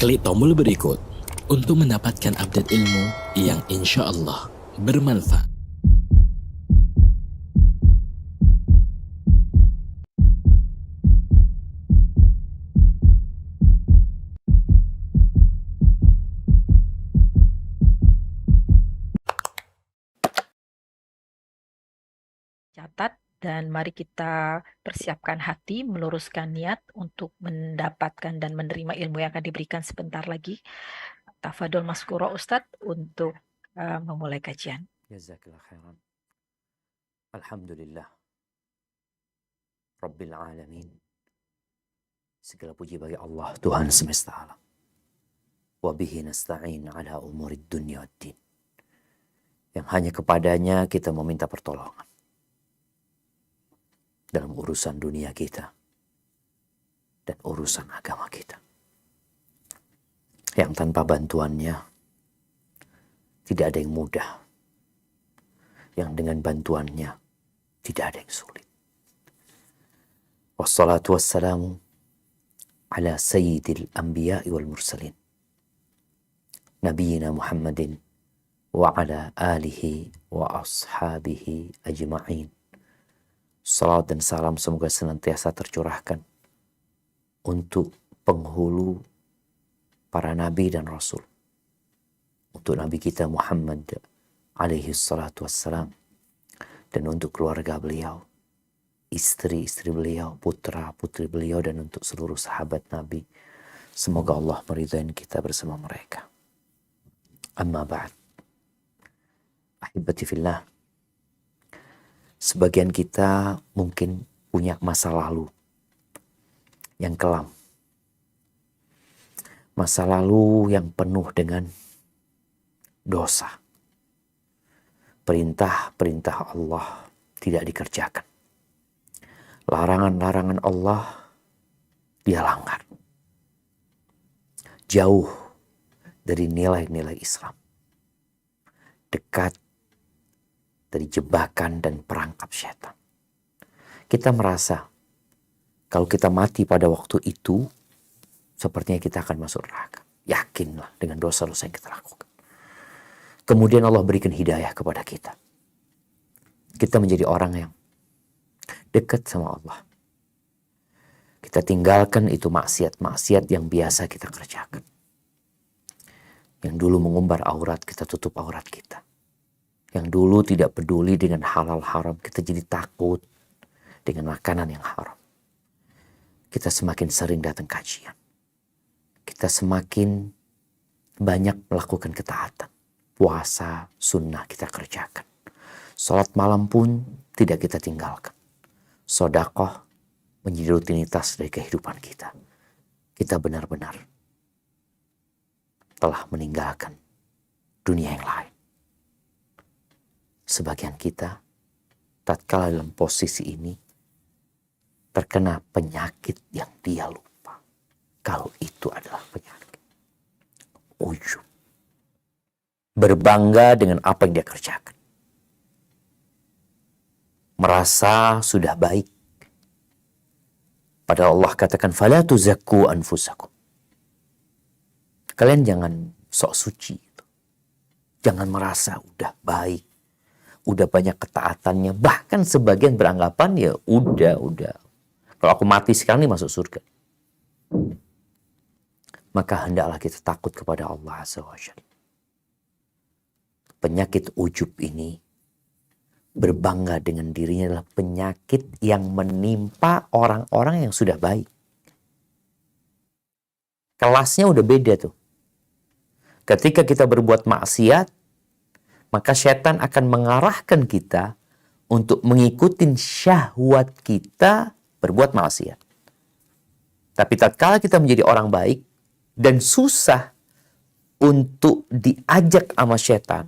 Klik tombol berikut untuk mendapatkan update ilmu yang insya Allah bermanfaat. Catat dan mari kita persiapkan hati, meluruskan niat untuk mendapatkan dan menerima ilmu yang akan diberikan sebentar lagi. Tafadhol Maskura Ustadz untuk memulai kajian. Jazakallah khairan. Alhamdulillah Rabbil Alamin. Segala puji bagi Allah, Tuhan semesta alam. Wa bihi nasta'in ala umurid dunya waddin. Yang hanya kepadanya kita meminta pertolongan dalam urusan dunia kita dan urusan agama kita. Yang tanpa bantuannya tidak ada yang mudah. Yang dengan bantuannya tidak ada yang sulit. Wassalatu wassalamu ala sayyidil anbiya'i wal mursalin. Nabiyina Muhammadin wa ala alihi wa ashabihi ajma'in. Salat dan salam semoga senantiasa tercurahkan untuk penghulu para nabi dan rasul. Untuk nabi kita Muhammad alaihi salatu wassalam. Dan untuk keluarga beliau, istri-istri beliau, putra-putri beliau, dan untuk seluruh sahabat nabi. Semoga Allah meridai kita bersama mereka. Amma ba'd. Ahibati fillah. Sebagian kita mungkin punya masa lalu yang kelam. Masa lalu yang penuh dengan dosa. Perintah-perintah Allah tidak dikerjakan. Larangan-larangan Allah dia langgar. Jauh dari nilai-nilai Islam. Dekat dari jebakan dan perangkap syaitan. Kita merasa kalau kita mati pada waktu itu, sepertinya kita akan masuk neraka. Yakinlah dengan dosa-dosa yang kita lakukan. Kemudian Allah berikan hidayah kepada kita. Kita menjadi orang yang dekat sama Allah. Kita tinggalkan itu maksiat-maksiat yang biasa kita kerjakan. Yang dulu mengumbar aurat, kita tutup aurat kita. Yang dulu tidak peduli dengan halal haram, kita jadi takut dengan makanan yang haram. Kita semakin sering datang kajian. Kita semakin banyak melakukan ketaatan. Puasa, sunnah kita kerjakan. Salat malam pun tidak kita tinggalkan. Sedekah menjadi rutinitas dari kehidupan kita. Kita benar-benar telah meninggalkan dunia yang lain. Sebagian kita tatkala dalam posisi ini terkena penyakit yang dia lupa kalau itu adalah penyakit ujub. Berbangga dengan apa yang dia kerjakan. Merasa sudah baik. Padahal Allah katakan fala tuzakku anfusakum. Kalian jangan sok suci. Jangan merasa udah baik. Udah banyak ketaatannya. Bahkan sebagian beranggapan ya udah. Kalau aku mati sekarang ini masuk surga. Maka hendaklah kita takut kepada Allah Azza wa Jalla. Penyakit ujub ini berbangga dengan dirinya adalah penyakit yang menimpa orang-orang yang sudah baik. Kelasnya udah beda tuh. Ketika kita berbuat maksiat, maka setan akan mengarahkan kita untuk mengikuti syahwat kita berbuat maksiat. Tapi tatkala kita menjadi orang baik dan susah untuk diajak sama setan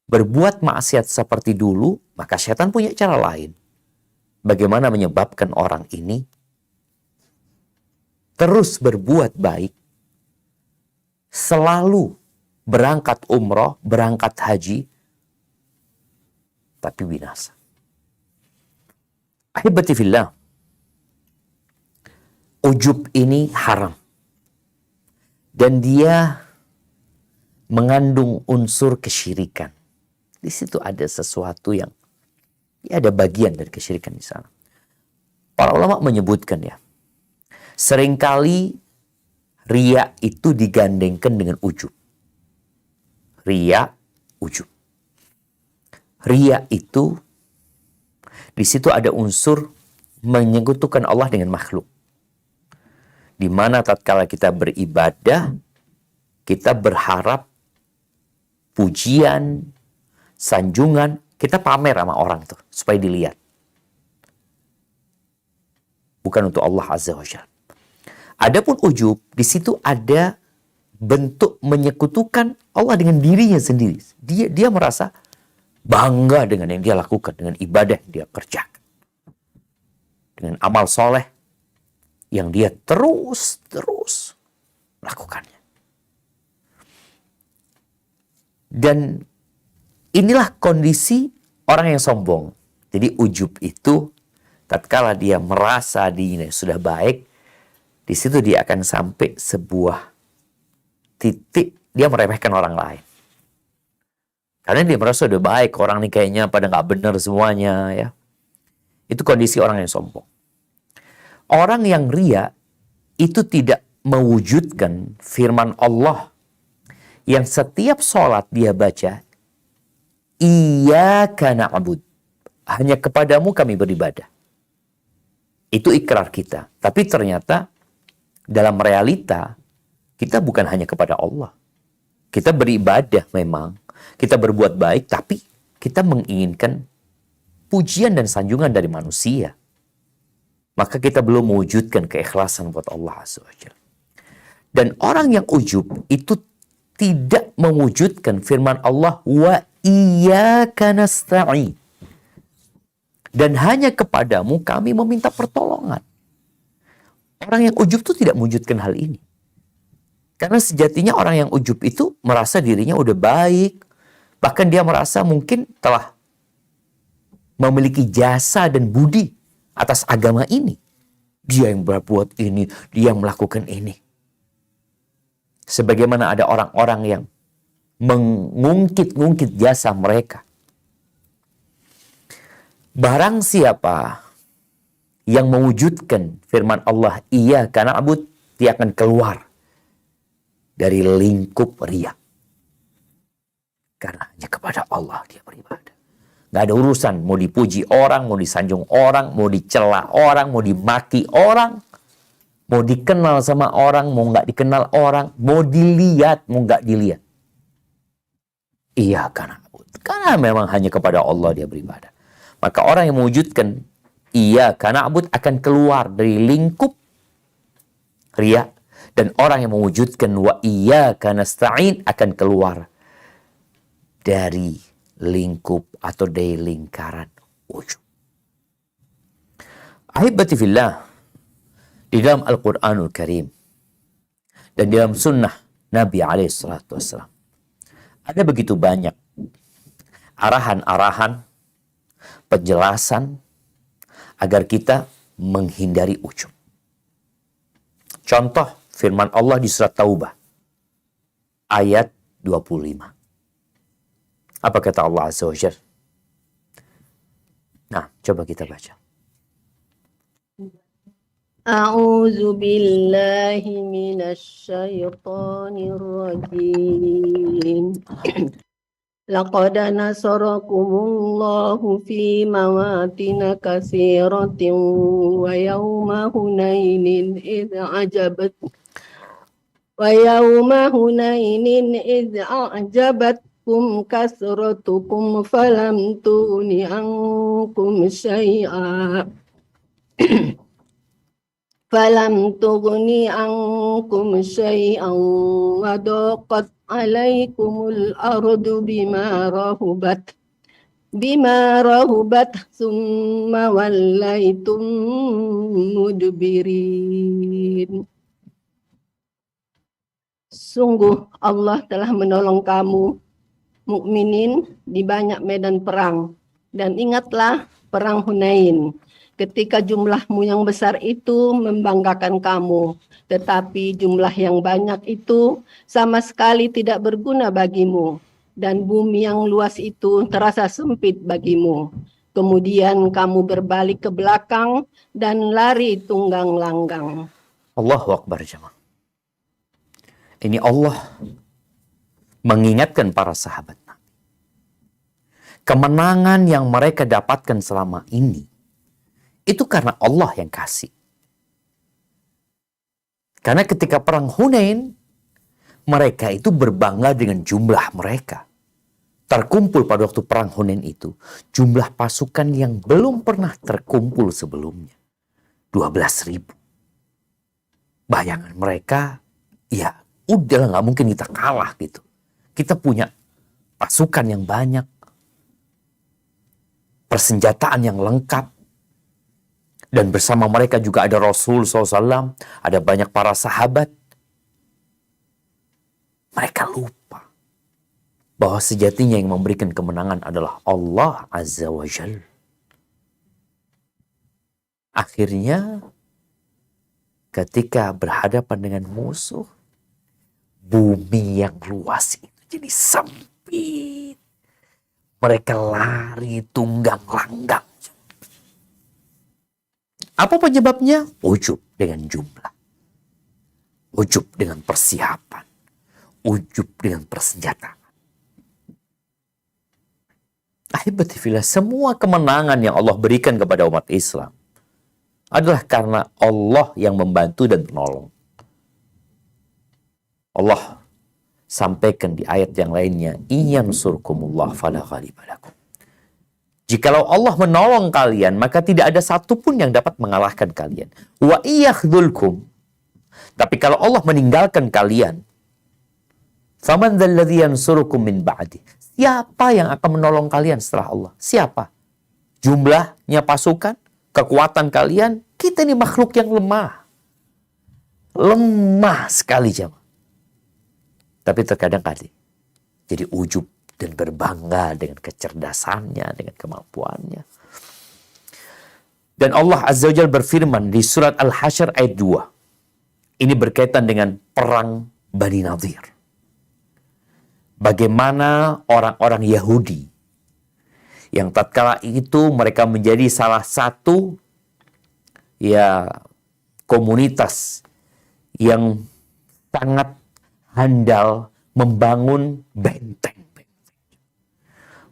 berbuat maksiat seperti dulu, maka setan punya cara lain. Bagaimana menyebabkan orang ini terus berbuat baik, selalu berangkat umroh, berangkat haji, tapi binasa. Ahibati fillah. Ujub ini haram. Dan dia mengandung unsur kesyirikan. Di situ ada sesuatu yang, ya ada bagian dari kesyirikan di sana. Para ulama menyebutkan ya, seringkali riya itu digandengkan dengan ujub. Riya, ujub. Riya itu, di situ ada unsur menyekutukan Allah dengan makhluk. Di mana tatkala kita beribadah, kita berharap pujian, sanjungan, kita pamer sama orang tuh supaya dilihat. Bukan untuk Allah Azza wa Jalla. Adapun ujub, di situ ada bentuk menyekutukan Allah dengan dirinya sendiri. Dia merasa bangga dengan yang dia lakukan, dengan ibadah yang dia kerjakan. Dengan amal soleh yang dia terus melakukannya. Dan inilah kondisi orang yang sombong. Jadi ujub itu tatkala dia merasa dirinya sudah baik, di situ dia akan sampai sebuah titik dia meremehkan orang lain. Karena dia merasa udah baik, orang ini kayaknya pada nggak benar semuanya ya. Itu kondisi orang yang sombong. Orang yang riya itu tidak mewujudkan firman Allah yang setiap sholat dia baca, Iyyaka na'bud, hanya kepadamu kami beribadah. Itu ikrar kita. Tapi ternyata dalam realita kita bukan hanya kepada Allah. Kita beribadah memang, kita berbuat baik, tapi kita menginginkan pujian dan sanjungan dari manusia. Maka kita belum mewujudkan keikhlasan buat Allah Azza wa Jalla. Dan orang yang ujub itu tidak mewujudkan firman Allah, wa iyyaka nasta'in, dan hanya kepadamu kami meminta pertolongan. Orang yang ujub itu tidak mewujudkan hal ini. Karena sejatinya orang yang ujub itu merasa dirinya udah baik. Bahkan dia merasa mungkin telah memiliki jasa dan budi atas agama ini. Dia yang berbuat ini, dia yang melakukan ini. Sebagaimana ada orang-orang yang mengungkit-ungkit jasa mereka. Barang siapa yang mewujudkan firman Allah, Iyyaka na'bud, dia akan keluar dari lingkup riya. Karena hanya kepada Allah dia beribadah. Gak ada urusan mau dipuji orang, mau disanjung orang, mau dicela orang, mau dimaki orang, mau dikenal sama orang, mau gak dikenal orang, mau dilihat, mau gak dilihat. Iyyaka na'bud. Karena memang hanya kepada Allah dia beribadah. Maka orang yang mewujudkan Iyyaka na'bud akan keluar dari lingkup riya. Dan orang yang mewujudkan wa iyyaka nasta'in akan keluar dari lingkup atau dari lingkaran ujub. Ahibati fillah, di dalam Al-Quranul Karim dan di dalam sunnah Nabi SAW ada begitu banyak arahan-arahan, penjelasan agar kita menghindari ujub. Contoh firman Allah di surat Taubah ayat 25. Apa kata Allah Azza wa Jalla? Nah, coba kita baca. A'udzu billahi minasy syaithanir rajim. Laqad nasarakumullahu fi mawatin katsiratin wa yawma Hunainin idz a'jabatkum kasratukum falam tughni ankum syai'a wa daqat alaikumul ardu bima rahubat thumma wallaitum mudbirin. Sungguh Allah telah menolong kamu mukminin di banyak medan perang, dan ingatlah perang Hunain ketika jumlahmu yang besar itu membanggakan kamu, tetapi jumlah yang banyak itu sama sekali tidak berguna bagimu, dan bumi yang luas itu terasa sempit bagimu. Kemudian kamu berbalik ke belakang dan lari tunggang langgang. Allahu Akbar jemaah. Ini Allah mengingatkan para sahabat Nabi. Kemenangan yang mereka dapatkan selama ini, itu karena Allah yang kasih. Karena ketika perang Hunain, mereka itu berbangga dengan jumlah mereka. Terkumpul pada waktu perang Hunain itu, jumlah pasukan yang belum pernah terkumpul sebelumnya. 12.000. Bayangan mereka, ya udah nggak mungkin kita kalah gitu. Kita punya pasukan yang banyak, persenjataan yang lengkap, dan bersama mereka juga ada Rasul SAW, ada banyak para sahabat. Mereka lupa bahwa sejatinya yang memberikan kemenangan adalah Allah Azza wa Jal. Akhirnya, ketika berhadapan dengan musuh, bumi yang luas itu jadi sempit. Mereka lari tunggang langgang. Apa penyebabnya? Ujub dengan jumlah. Ujub dengan persiapan. Ujub dengan persenjataan. Ahibatifillah, semua kemenangan yang Allah berikan kepada umat Islam adalah karena Allah yang membantu dan menolong. Allah sampaikan di ayat yang lainnya, "Iyansurkumullah fala ghaliba lakum." Jikalau Allah menolong kalian, maka tidak ada satupun yang dapat mengalahkan kalian. Wa iyakhdhulkum. Tapi kalau Allah meninggalkan kalian, faman dzalladzi yansurukum min ba'di. Siapa yang akan menolong kalian setelah Allah? Siapa? Jumlahnya pasukan, kekuatan kalian, kita ini makhluk yang lemah. Lemah sekali jemaah. Tapi terkadang jadi ujub dan berbangga dengan kecerdasannya, dengan kemampuannya. Dan Allah Azza wa Jalla berfirman di surat Al-Hasyr ayat 2. Ini berkaitan dengan perang Bani Nadir. Bagaimana orang-orang Yahudi yang tatkala itu mereka menjadi salah satu komunitas yang sangat handal membangun benteng.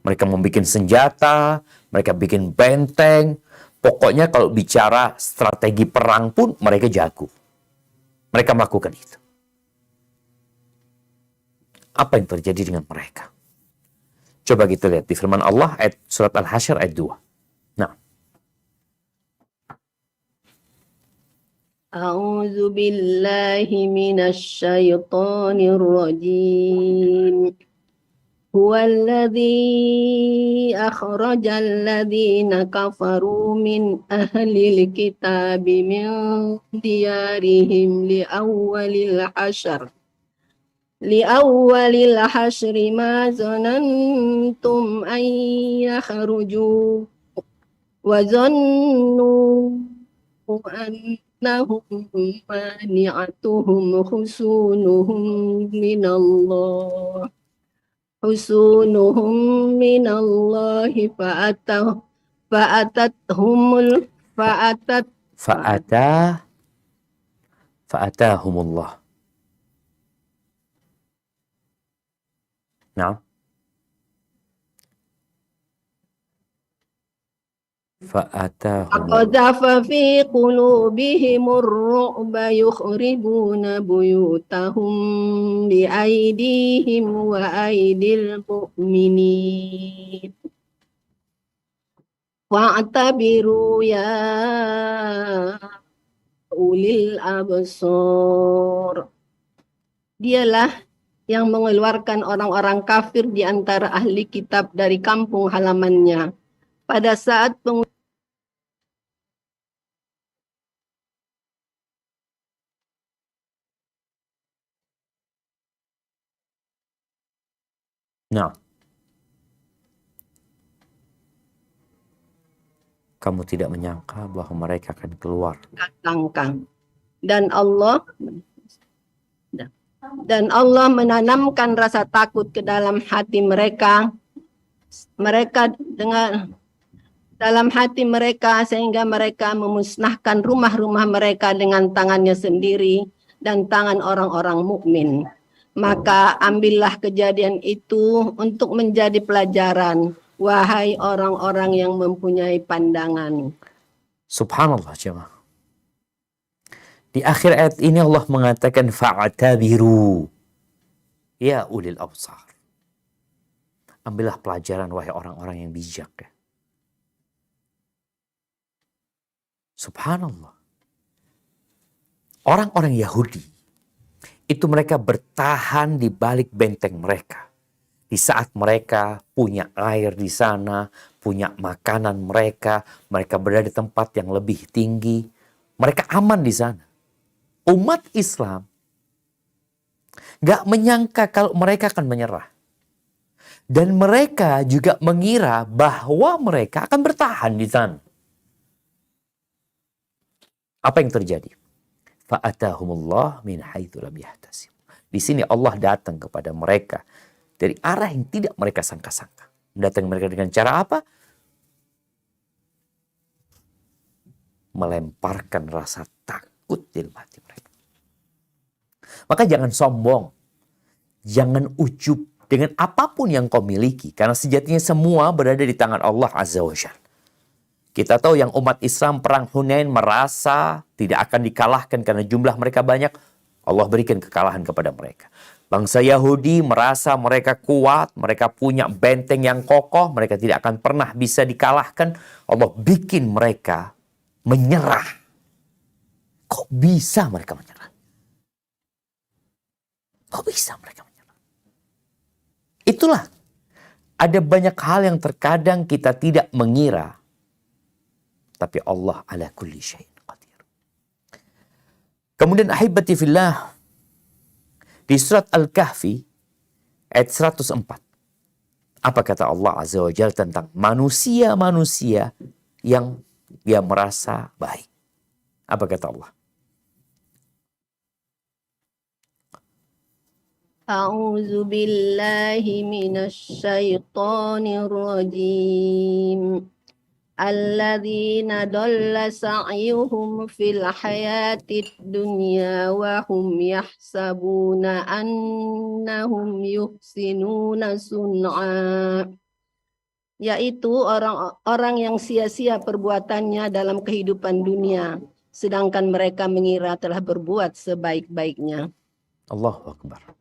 Mereka membuat senjata, mereka bikin benteng. Pokoknya kalau bicara strategi perang pun mereka jago. Mereka melakukan itu. Apa yang terjadi dengan mereka? Coba kita lihat di firman Allah ayat surat Al-Hasyr ayat 2. Nah. A'udzu billahi minasy syaithanir rajim. Huwallazi akhrajal ladzina kafaru min ahlil kitabi min diyarihim liawwalil hasyri ma zanantum an yakhruju wa zannu annahum mani'atuhum husunuhum minallahi fa'atahumullah. Nah. Faqadhafa fi qulubihimur ru'ba yukhribuna buyutahum bi aydihim wa aydil mu'minin. Wa'tabiru ya ulil absar. Dialah yang mengeluarkan orang-orang kafir di antara ahli kitab dari kampung halamannya pada saat Nah. Kamu tidak menyangka bahwa mereka akan keluar. Kangkang. Dan Allah menanamkan rasa takut ke dalam hati mereka. Mereka dengan dalam hati mereka sehingga mereka memusnahkan rumah-rumah mereka dengan tangannya sendiri dan tangan orang-orang mukmin. Maka ambillah kejadian itu untuk menjadi pelajaran, wahai orang-orang yang mempunyai pandangan. Subhanallah jemaah. Di akhir ayat ini Allah mengatakan fa'tabiru ya ulil absar. Ambillah pelajaran wahai orang-orang yang bijak ya. Subhanallah. Orang-orang Yahudi itu mereka bertahan di balik benteng mereka. Di saat mereka punya air di sana, punya makanan mereka berada di tempat yang lebih tinggi, mereka aman di sana. Umat Islam gak menyangka kalau mereka akan menyerah. Dan mereka juga mengira bahwa mereka akan bertahan di sana. Apa yang terjadi? Fa'atahumullah min haitsu lam yahtasib. Di sini Allah datang kepada mereka dari arah yang tidak mereka sangka-sangka. Mendatangi mereka dengan cara apa? Melemparkan rasa takut di dalam hati mereka. Maka jangan sombong. Jangan ujub dengan apapun yang kau miliki. Karena sejatinya semua berada di tangan Allah Azza wa Jalla. Kita tahu yang umat Islam perang Hunain merasa tidak akan dikalahkan karena jumlah mereka banyak. Allah berikan kekalahan kepada mereka. Bangsa Yahudi merasa mereka kuat, mereka punya benteng yang kokoh, mereka tidak akan pernah bisa dikalahkan. Allah bikin mereka menyerah. Kok bisa mereka menyerah? Kok bisa mereka menyerah? Itulah, ada banyak hal yang terkadang kita tidak mengira. Tapi Allah ala kulli syai'in qadir. Kemudian ahibati fillah, di surat Al-Kahfi ayat 104. Apa kata Allah Azza wa Jalla tentang manusia-manusia yang dia merasa baik? Apa kata Allah? A'udzu billahi minasy syaithanir rajim. Alladzina dalla sa'yuhum fil hayatid dunya wa hum yahsabuna annahum yuhsinuna sun'a. Yaitu orang-orang yang sia-sia perbuatannya dalam kehidupan dunia, sedangkan mereka mengira telah berbuat sebaik-baiknya. Allahu Akbar.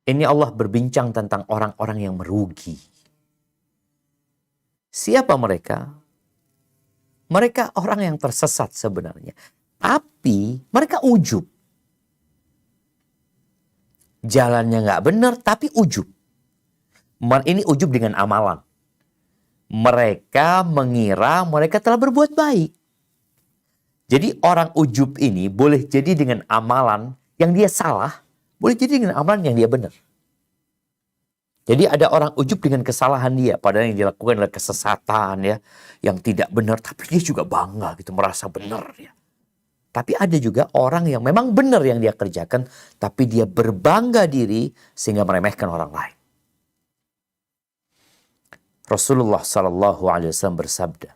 Ini Allah berbincang tentang orang-orang yang merugi. Siapa mereka? Mereka orang yang tersesat sebenarnya. Tapi mereka ujub. Jalannya nggak benar tapi ujub. Ini ujub dengan amalan. Mereka mengira mereka telah berbuat baik. Jadi orang ujub ini boleh jadi dengan amalan yang dia salah, boleh jadi dengan amalan yang dia benar. Jadi ada orang ujub dengan kesalahan dia, padahal yang dilakukan adalah kesesatan ya, yang tidak benar, tapi dia juga bangga gitu, merasa benar ya. Tapi ada juga orang yang memang benar yang dia kerjakan, tapi dia berbangga diri sehingga meremehkan orang lain. Rasulullah SAW bersabda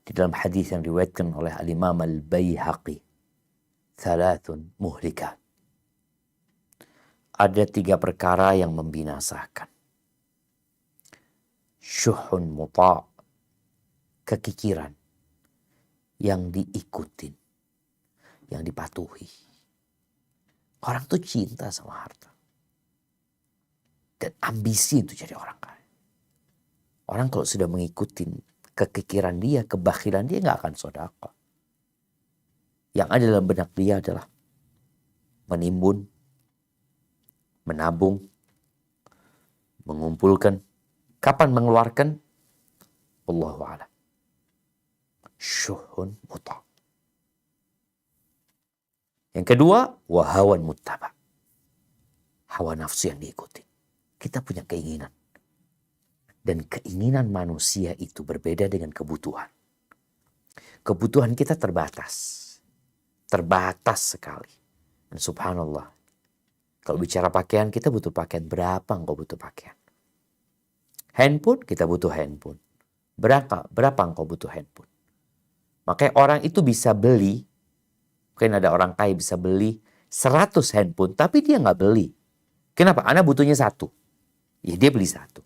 di dalam hadis yang diriwayatkan oleh Al-Imam Al-Baihaqi, "Thalathun muhlikat." Ada 3 perkara yang membinasakan. Syuhun muta', kekikiran yang diikutin, yang dipatuhi. Orang tuh cinta sama harta. Dan ambisi itu jadi orang kaya. Orang kalau sudah mengikuti kekikiran dia, kebakhilan dia gak akan sedekah. Yang ada dalam benak dia adalah menimbun, menabung, mengumpulkan. Kapan mengeluarkan? Allahu a'lam. Syuhun muta'. Yang kedua, wahawan muttaba'. Hawa nafsu yang diikuti. Kita punya keinginan. Dan keinginan manusia itu berbeda dengan kebutuhan. Kebutuhan kita terbatas. Terbatas sekali. Dan subhanallah. Kalau bicara pakaian, kita butuh pakaian. Berapa engkau butuh pakaian? Handphone, kita butuh handphone. Berapa engkau butuh handphone? Makanya orang itu bisa beli. Mungkin ada orang kaya bisa beli 100 handphone. Tapi dia nggak beli. Kenapa? Anda butuhnya 1. Ya dia beli 1.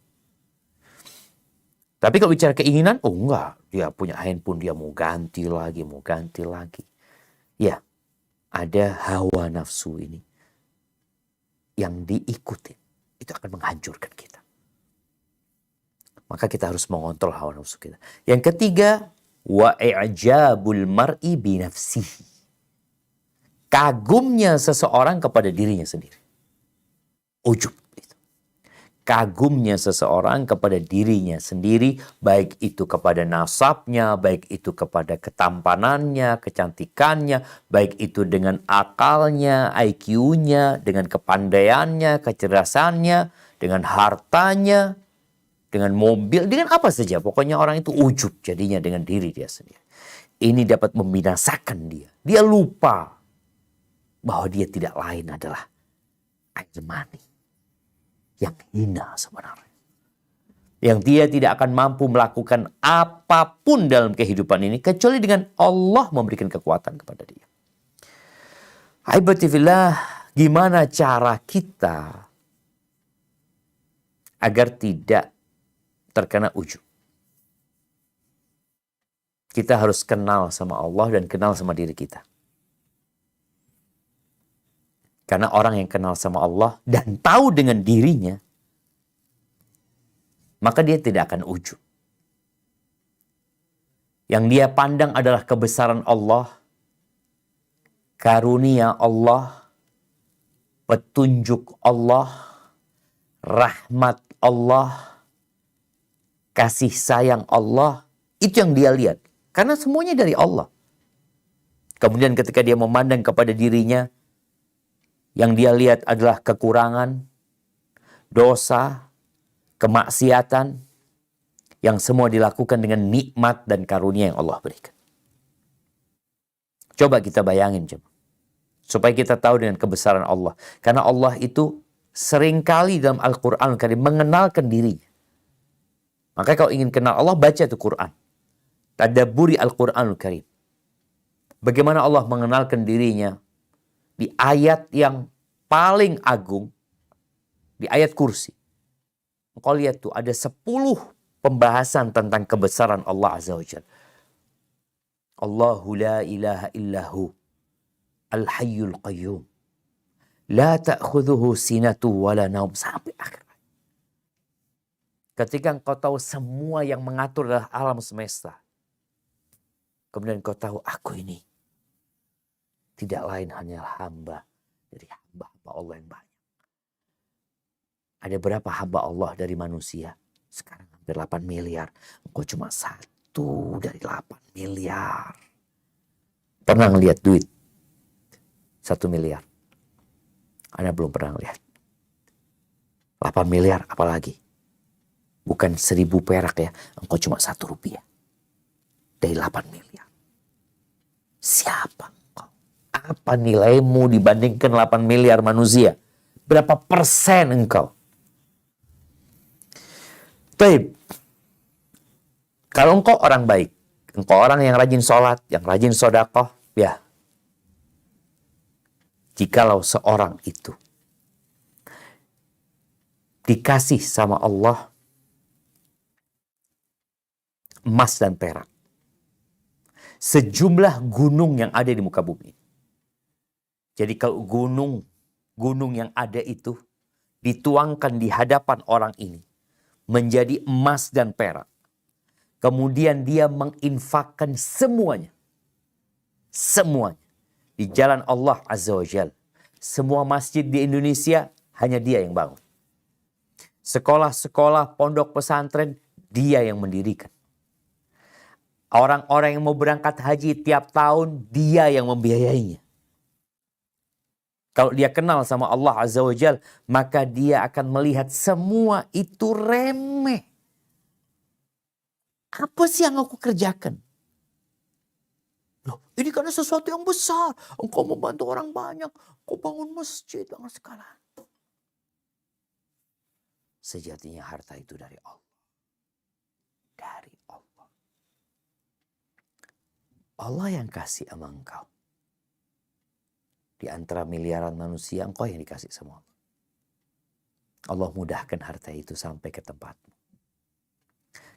Tapi kalau bicara keinginan, oh enggak. Dia punya handphone, dia mau ganti lagi, mau ganti lagi. Ya, ada hawa nafsu ini. Yang diikuti. Itu akan menghancurkan kita. Maka kita harus mengontrol hawa nafsu kita. Yang ketiga, wa'ijabul mar'i binafsihi. Kagumnya seseorang kepada dirinya sendiri. Ujub. Kagumnya seseorang kepada dirinya sendiri, baik itu kepada nasabnya, baik itu kepada ketampanannya, kecantikannya, baik itu dengan akalnya, IQ-nya, dengan kepandaiannya, kecerdasannya, dengan hartanya, dengan mobil, dengan apa saja. Pokoknya orang itu ujub jadinya dengan diri dia sendiri. Ini dapat membinasakan dia. Dia lupa bahwa dia tidak lain adalah air mani. Yang hina sebenarnya. Yang dia tidak akan mampu melakukan apapun dalam kehidupan ini. Kecuali dengan Allah memberikan kekuatan kepada dia. Aibatifillah, gimana cara kita agar tidak terkena ujub? Kita harus kenal sama Allah dan kenal sama diri kita. Karena orang yang kenal sama Allah dan tahu dengan dirinya, maka dia tidak akan ujub. Yang dia pandang adalah kebesaran Allah, karunia Allah, petunjuk Allah, rahmat Allah, kasih sayang Allah. Itu yang dia lihat. Karena semuanya dari Allah. Kemudian ketika dia memandang kepada dirinya, yang dia lihat adalah kekurangan, dosa, kemaksiatan, yang semua dilakukan dengan nikmat dan karunia yang Allah berikan. Coba kita bayangin, supaya kita tahu dengan kebesaran Allah. Karena Allah itu seringkali dalam Al-Quran Karim mengenalkan dirinya. Maka kalau ingin kenal Allah, baca itu Quran. Tadabburi Al-Quranul Karim. Bagaimana Allah mengenalkan dirinya di ayat yang paling agung, di ayat kursi. Engkau lihat tuh ada 10 pembahasan tentang kebesaran Allah Azza wa Jalla. Allahu la ilaha illahu al-hayyul qayyum. La ta'khudhuhu sinatu wa la naum. Sampai akhir. Ketika engkau tahu semua yang mengatur adalah alam semesta. Kemudian engkau tahu aku ini tidak lain hanyalah hamba dari hamba-hamba Allah yang banyak. Ada berapa hamba Allah dari manusia? Sekarang hampir 8 miliar. Engkau cuma 1 dari 8 miliar. Pernah ngelihat duit 1 miliar? Anda belum pernah lihat. 8 miliar apalagi? Bukan 1000 perak ya. Engkau cuma 1 rupiah. Dari 8 miliar. Siapa? Apa nilaimu dibandingkan 8 miliar manusia? Berapa persen engkau? Baik. Kalau engkau orang baik, engkau orang yang rajin sholat, yang rajin sedekah, ya. Jikalau seorang itu dikasih sama Allah emas dan perak, sejumlah gunung yang ada di muka bumi. Jadi kalau gunung yang ada itu dituangkan di hadapan orang ini menjadi emas dan perak. Kemudian dia menginfakkan semuanya. Semuanya. Di jalan Allah Azza wa Jalla. Semua masjid di Indonesia hanya dia yang bangun. Sekolah-sekolah, pondok pesantren, dia yang mendirikan. Orang-orang yang mau berangkat haji tiap tahun, dia yang membiayainya. Kalau dia kenal sama Allah Azza wa Jalla, maka dia akan melihat semua itu remeh. Apa sih yang aku kerjakan? Loh, ini karena sesuatu yang besar. Engkau membantu orang banyak. Engkau bangun masjid dengan segala. Sejatinya harta itu dari Allah. Dari Allah. Allah yang kasih sama engkau. Di antara miliaran manusia, engkau yang dikasih sama Allah. Allah mudahkan harta itu sampai ke tempatmu.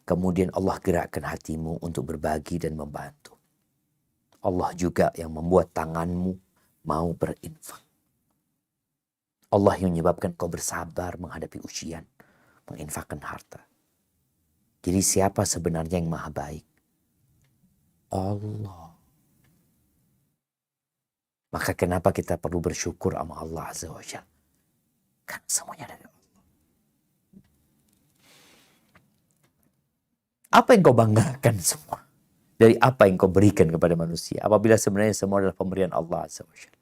Kemudian Allah gerakkan hatimu untuk berbagi dan membantu. Allah juga yang membuat tanganmu mau berinfak. Allah yang menyebabkan kau bersabar menghadapi ujian, menginfakkan harta. Jadi siapa sebenarnya yang maha baik? Allah. Maka kenapa kita perlu bersyukur sama Allah Azza wa Jalla? Kan semuanya dari Allah. Apa yang kau banggakan semua? Dari apa yang kau berikan kepada manusia? Apabila sebenarnya semua adalah pemberian Allah Azza wa Jalla.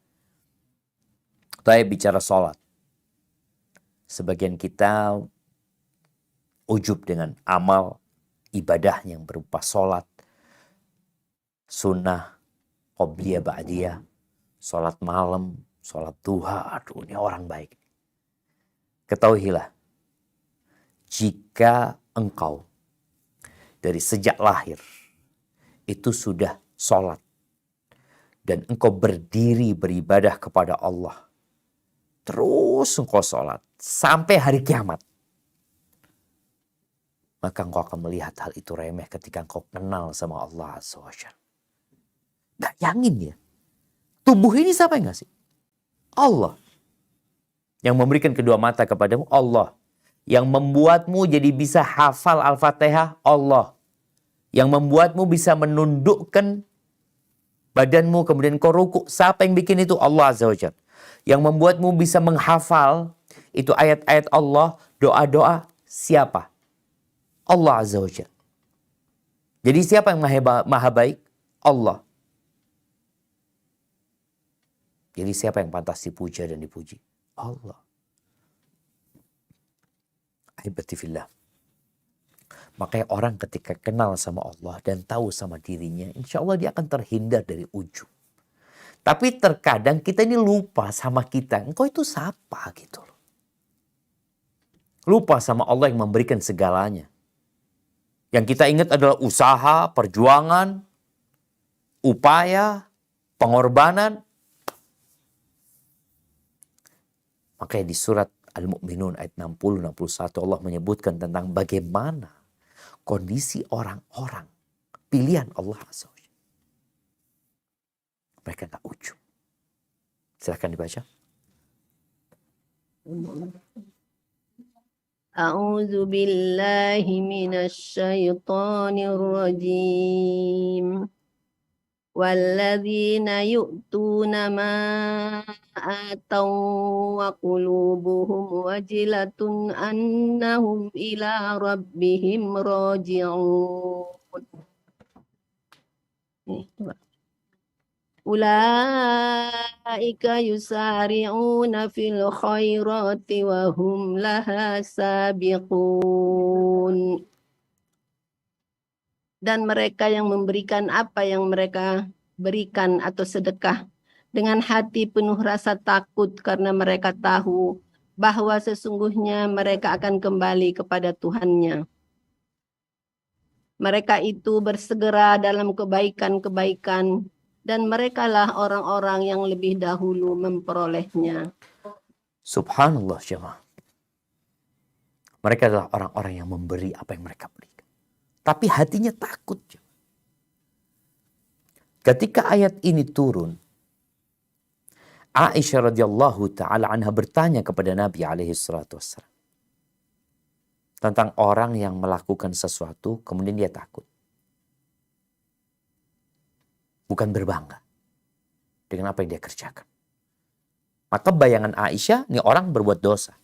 Saya bicara sholat. Sebagian kita ujub dengan amal ibadah yang berupa sholat, sunnah, qobliyah, ba'diyah, sholat malam, sholat duha. Aduh, ini orang baik. Ketahuilah, jika engkau dari sejak lahir itu sudah sholat dan engkau berdiri beribadah kepada Allah, terus engkau sholat sampai hari kiamat, maka engkau akan melihat hal itu remeh ketika engkau kenal sama Allah Azza wa Jalla. Bayangin ya, tubuh ini siapa yang ngasih? Allah. Yang memberikan kedua mata kepadamu, Allah. Yang membuatmu jadi bisa hafal Al-Fatihah, Allah. Yang membuatmu bisa menundukkan badanmu, kemudian kau rukuk. Siapa yang bikin itu? Allah Azza wa Jalla. Yang membuatmu bisa menghafal itu ayat-ayat Allah, doa-doa, siapa? Allah Azza wa Jalla. Jadi siapa yang maha baik? Allah. Jadi siapa yang pantas dipuja dan dipuji? Allah. Ahibati fillah. Makanya orang ketika kenal sama Allah dan tahu sama dirinya, insya Allah dia akan terhindar dari ujub. Tapi terkadang kita ini lupa sama kita. Engkau itu siapa gitu loh. Lupa sama Allah yang memberikan segalanya. Yang kita ingat adalah usaha, perjuangan, upaya, pengorbanan. Makanya di surat Al-Mu'minun ayat 60-61 Allah menyebutkan tentang bagaimana kondisi orang-orang pilihan Allah Azza wa Jalla. Mereka gak ujub. Silahkan dibaca. A'udzu billahi minasy syaithanir rajim. Walladzina yu'tuna ma atau wa qulubuhum wajilatun annahum ila rabbihim raji'un. Ulaika yusari'una fil khairati wa hum laha sabiqun. Dan mereka yang memberikan apa yang mereka berikan atau sedekah dengan hati penuh rasa takut karena mereka tahu bahwa sesungguhnya mereka akan kembali kepada Tuhannya. Mereka itu bersegera dalam kebaikan-kebaikan dan merekalah orang-orang yang lebih dahulu memperolehnya. Subhanallah jemaah. Mereka adalah orang-orang yang memberi apa yang mereka berikan. Tapi hatinya takut. Ketika ayat ini turun, Aisyah radhiyallahu ta'ala anha bertanya kepada Nabi alaihi salatu wassalam. Tentang orang yang melakukan sesuatu, kemudian dia takut. Bukan berbangga dengan apa yang dia kerjakan. Maka bayangan Aisyah, ini orang berbuat dosa.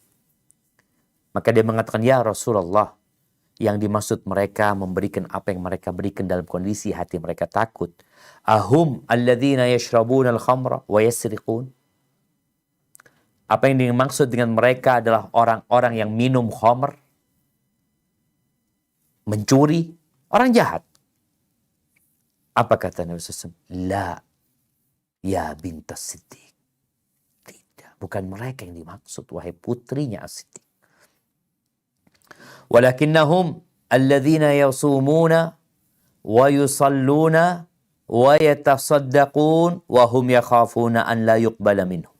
Maka dia mengatakan, ya Rasulullah, yang dimaksud mereka memberikan apa yang mereka berikan dalam kondisi hati mereka takut. Ahum alladzina yashrabuna al-khamra wa yasriqun. Apa yang dimaksud dengan mereka adalah orang-orang yang minum khamr, mencuri. Orang jahat. Apa kata Nabi SAW? La ya bintas Siddiq. Tidak, bukan mereka yang dimaksud, wahai putrinya As-Siddiq. Walakinnahum alladzina yasumuna wa yusalluna wa yatasaddaqun wa hum yakhafuna an la yuqbala minhum.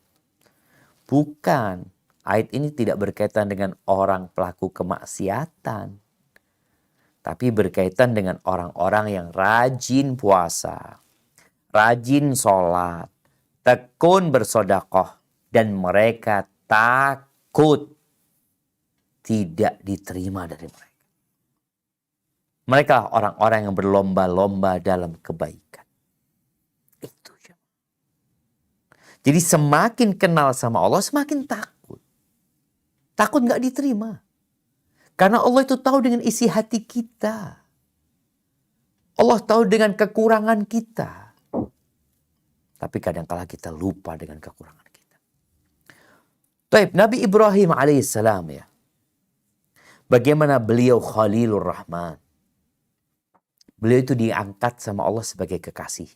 Bukan, ayat ini tidak berkaitan dengan orang pelaku kemaksiatan, tapi berkaitan dengan orang-orang yang rajin puasa, rajin sholat, tekun bersodakoh, dan mereka takut tidak diterima dari mereka. Mereka orang-orang yang berlomba-lomba dalam kebaikan. Itu. Jadi semakin kenal sama Allah, semakin takut. Takut gak diterima. Karena Allah itu tahu dengan isi hati kita. Allah tahu dengan kekurangan kita. Tapi kadang-kala kita lupa dengan kekurangan kita. Taib, Nabi Ibrahim alaihissalam ya. Bagaimana beliau Khalilur Rahman. Beliau itu diangkat sama Allah sebagai kekasih.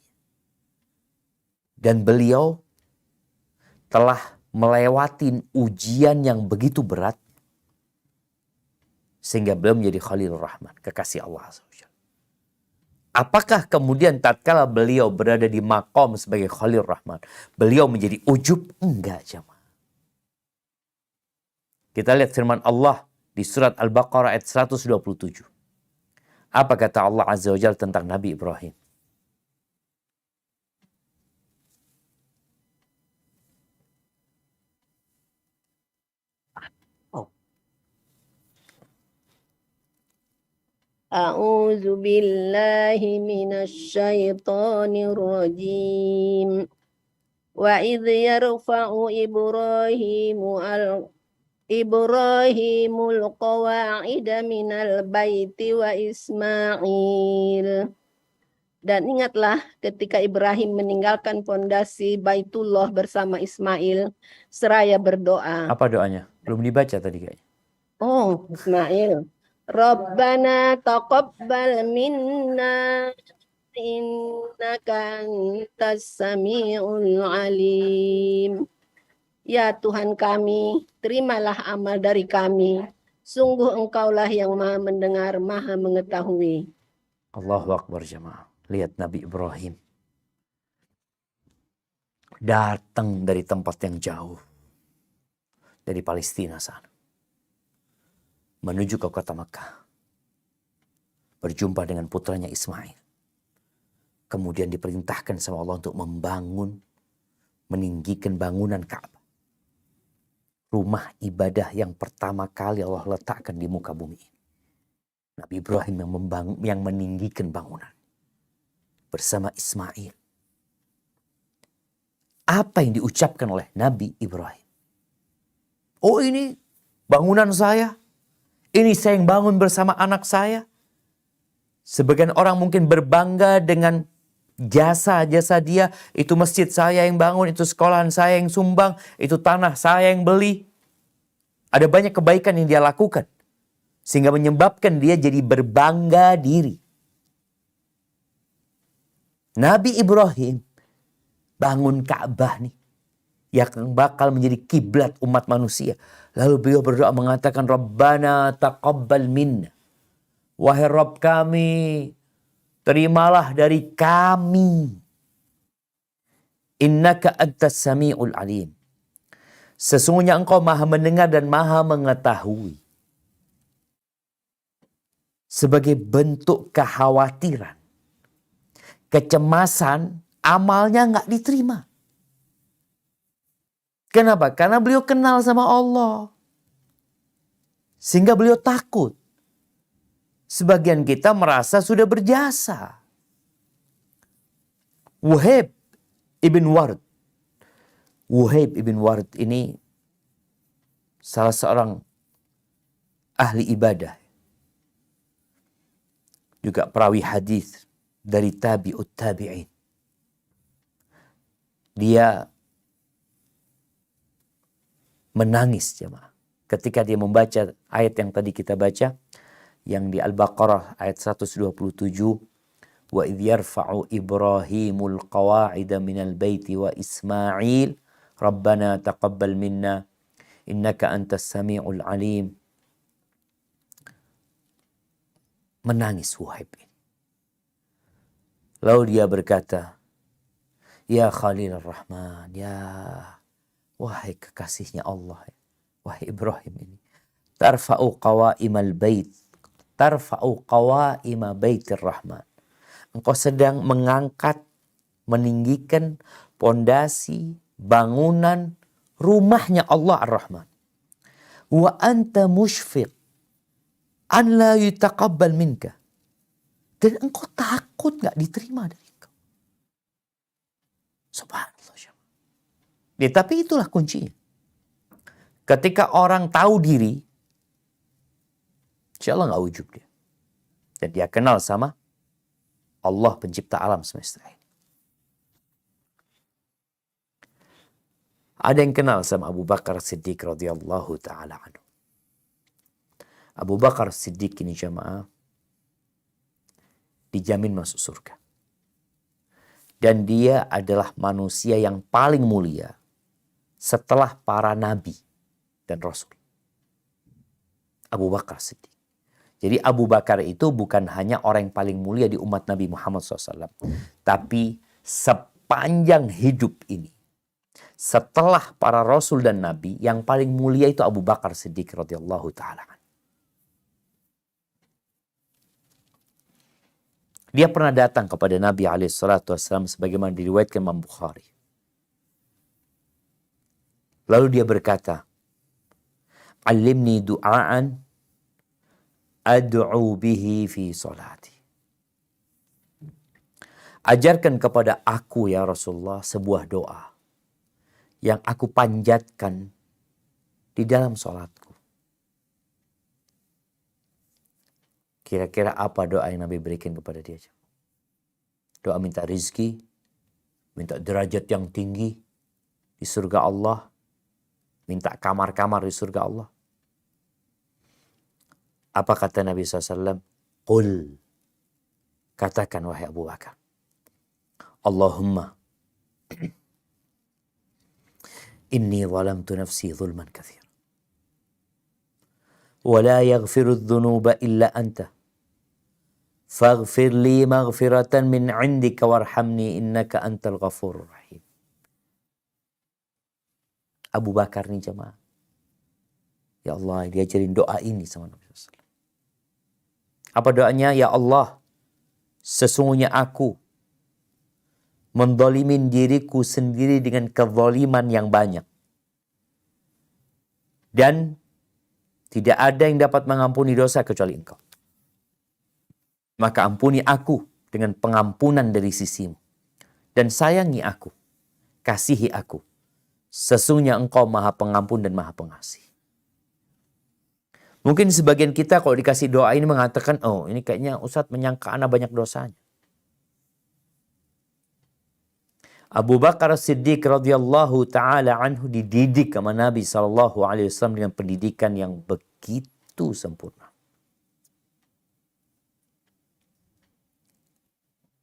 Dan beliau telah melewati ujian yang begitu berat. Sehingga beliau menjadi Khalilur Rahman, kekasih Allah SWT. Apakah kemudian tatkala beliau berada di maqam sebagai Khalilur Rahman, beliau menjadi ujub? Enggak, jemaah. Kita lihat firman Allah di surat Al-Baqarah ayat 127. Apa kata Allah Azza wa Jalla tentang Nabi Ibrahim? A'udzu billahi minasy syaithanir rajim. Wa idh yarfa'u Ibrahimul qawa'ida minal baiti wa Ismail. Dan ingatlah ketika Ibrahim meninggalkan pondasi Baitullah bersama Ismail seraya berdoa. Apa doanya? Belum dibaca tadi kayaknya. Oh, Ismail. Rabbana taqabbal minna innaka antas samiul alim. Ya Tuhan kami, terimalah amal dari kami. Sungguh Engkaulah yang Maha mendengar, Maha mengetahui. Allahu Akbar jemaah. Lihat Nabi Ibrahim. Datang dari tempat yang jauh. Dari Palestina sana. Menuju ke kota Mekah. Berjumpa dengan putranya Ismail. Kemudian diperintahkan sama Allah untuk membangun, meninggikan bangunan Ka'bah. Rumah ibadah yang pertama kali Allah letakkan di muka bumi ini. Nabi Ibrahim yang meninggikan bangunan. Bersama Ismail. Apa yang diucapkan oleh Nabi Ibrahim? Oh, ini bangunan saya. Ini saya yang bangun bersama anak saya. Sebagian orang mungkin berbangga dengan jasa-jasa dia. Itu masjid saya yang bangun, itu sekolahan saya yang sumbang, itu tanah saya yang beli. Ada banyak kebaikan yang dia lakukan. Sehingga menyebabkan dia jadi berbangga diri. Nabi Ibrahim bangun Ka'bah nih. Yang bakal menjadi kiblat umat manusia. Lalu beliau berdoa mengatakan, Rabbana taqabbal minna. Wahai Rabb kami, terimalah dari kami. Innaka antas sami'ul alim. Sesungguhnya engkau maha mendengar dan maha mengetahui. Sebagai bentuk kekhawatiran, kecemasan, amalnya nggak diterima. Kenapa? Karena beliau kenal sama Allah. Sehingga beliau takut. Sebagian kita merasa sudah berjasa. Wuhaib ibn Ward. Wuhaib ibn Ward ini salah seorang ahli ibadah. Juga perawi hadis dari tabi'ut tabi'in. Dia menangis jemaah ketika dia membaca ayat yang tadi kita baca, yang di Al-Baqarah ayat 127, wa idh yarfa'u Ibrahimul qawa'ida minal baiti wa Ismail Rabbana taqabbal minna innaka antas sami'ul alim. Menangis Suhaib ini. Lalu dia berkata, ya Khalil Rahman, ya wahai kekasihnya Allah, wahai Ibrahim ini, tarfa'u qawaimal bait, tarfa'u qawaima baitir Rahman. Engkau sedang mengangkat, meninggikan pondasi bangunan rumahnya Allah Ar-Rahman. Wa anta mushfiq an la yutaqabbal minka. Dan engkau takut gak diterima dari engkau. Subhanallah. Ya, tapi itulah kuncinya. Ketika orang tahu diri, insya Allah gak ujub dia. Dan dia kenal sama Allah pencipta alam semesta ini. Ada yang kenal sama Abu Bakar Siddiq radhiyallahu ta'ala anhu. Abu Bakar Siddiq ini jamaah dijamin masuk surga. Dan dia adalah manusia yang paling mulia setelah para nabi dan rasul. Abu Bakar Siddiq. Jadi Abu Bakar itu bukan hanya orang yang paling mulia di umat Nabi Muhammad SAW. Tapi sepanjang hidup ini, setelah para rasul dan nabi, yang paling mulia itu Abu Bakar Siddiq radhiyallahu ta'ala. Dia pernah datang kepada Nabi SAW sebagaimana diriwayatkan Imam Bukhari. Lalu dia berkata, "Alimni du'aan ad'u bihi fi salati." Ajarkan kepada aku ya Rasulullah sebuah doa yang aku panjatkan di dalam salatku. Kira-kira apa doa yang Nabi berikan kepada dia? Doa minta rizki, minta derajat yang tinggi di surga Allah, minta kamar-kamar di surga Allah. Apa kata Nabi SAW? Qul, katakan wahai Abu Bakar, Allahumma inni zalamtu nafsi zulman kathir. Wa la yaghfiru dhunuba illa anta. Faghfir li maghfiratan min indika warhamni innaka antal ghafurur rahim. Abu Bakar nih jemaah. Ya Allah, diajarin doa ini sama Nabi SAW. Apa doanya? Ya Allah, sesungguhnya aku mendolimin diriku sendiri dengan kezaliman yang banyak. Dan tidak ada yang dapat mengampuni dosa kecuali Engkau. Maka ampuni aku dengan pengampunan dari sisimu. Dan sayangi aku, kasihi aku. Sesungguhnya Engkau Maha Pengampun dan Maha Pengasih. Mungkin sebagian kita kalau dikasih doa ini mengatakan, oh ini kayaknya Ustadz menyangka ana banyak dosanya. Abu Bakar Siddiq radhiyallahu ta'ala anhu dididik sama Nabi SAW dengan pendidikan yang begitu sempurna.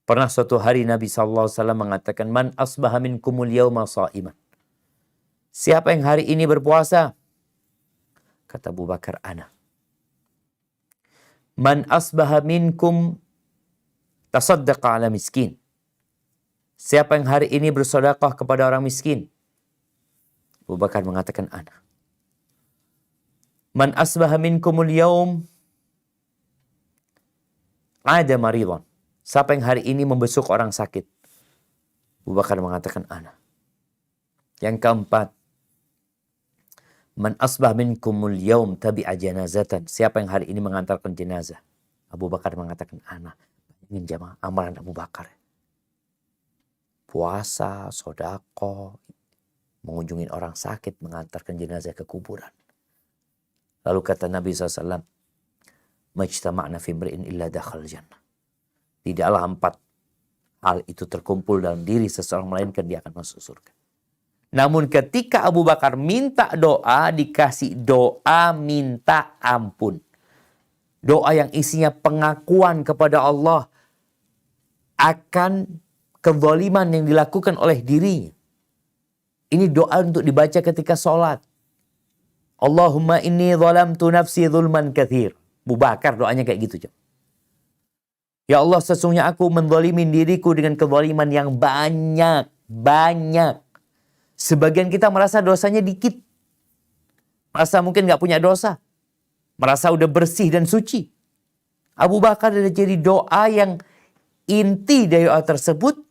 Pernah suatu hari Nabi SAW mengatakan, Man asbaha minkumul yawma sa'iman. Siapa yang hari ini berpuasa? Kata Abu Bakar, ana. Man asbaha minkum tasaddaqa ala miskin. Siapa yang hari ini bersedekah kepada orang miskin? Abu Bakar mengatakan, ana. Man asbaha minkumul yawm ada maridhan. Siapa yang hari ini membesuk orang sakit? Abu Bakar mengatakan, ana. Yang keempat, man asbah minkumul yawm tabi'a janazatan. Siapa yang hari ini mengantarkan jenazah? Abu Bakar mengatakan, ana. Ini jamaah amalan Abu Bakar. Puasa, sedekah, mengunjungi orang sakit, mengantarkan jenazah ke kuburan. Lalu kata Nabi SAW, majtama'na fi imri'in illa dakhal jannah. Tidaklah 4 hal itu terkumpul dalam diri seseorang melainkan dia akan masuk surga. Namun ketika Abu Bakar minta doa, dikasih doa minta ampun. Doa yang isinya pengakuan kepada Allah akan kezaliman yang dilakukan oleh dirinya. Ini doa untuk dibaca ketika sholat. Allahumma inni zalamtu nafsi zulman kathir. Abu Bakar doanya kayak gitu. Ya Allah, sesungguhnya aku menzalimi diriku dengan kezaliman yang banyak. Banyak. Sebagian kita merasa dosanya dikit. Merasa mungkin gak punya dosa. Merasa udah bersih dan suci. Abu Bakar ada jadi doa yang inti dari doa tersebut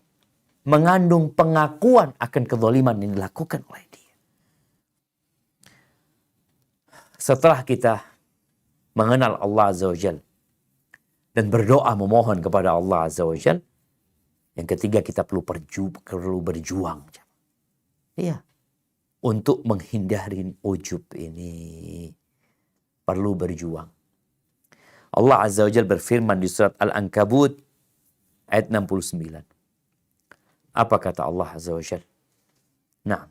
mengandung pengakuan akan kezaliman yang dilakukan oleh dia. Setelah kita mengenal Allah Azza wa Jal dan berdoa memohon kepada Allah Azza wa Jal, yang ketiga kita perlu berjuang. Iya. Untuk menghindari ujub ini perlu berjuang. Allah Azza wa Jal berfirman di surat Al-Ankabut ayat 69. Apa kata Allah Azza wa Jal? Nah.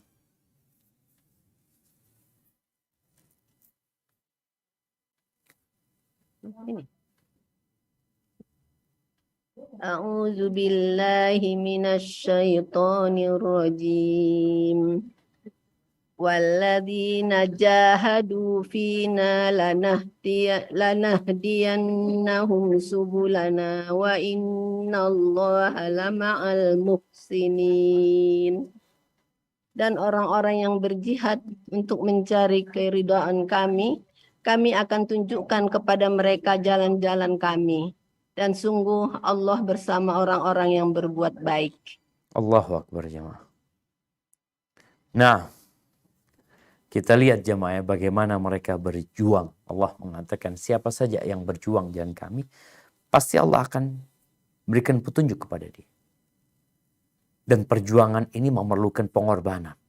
Ini. A'udzu billahi minasy syaithanir rajim. Walladzina jahadu fina lanahdiyannahum subulana wa innallaha lama'al muhsinin. Dan orang-orang yang berjihad untuk mencari keridhaan kami akan tunjukkan kepada mereka jalan-jalan kami. Dan sungguh Allah bersama orang-orang yang berbuat baik. Allahu Akbar jemaah. Nah, kita lihat jemaah bagaimana mereka berjuang. Allah mengatakan siapa saja yang berjuang jalan kami, pasti Allah akan berikan petunjuk kepada dia. Dan perjuangan ini memerlukan pengorbanan.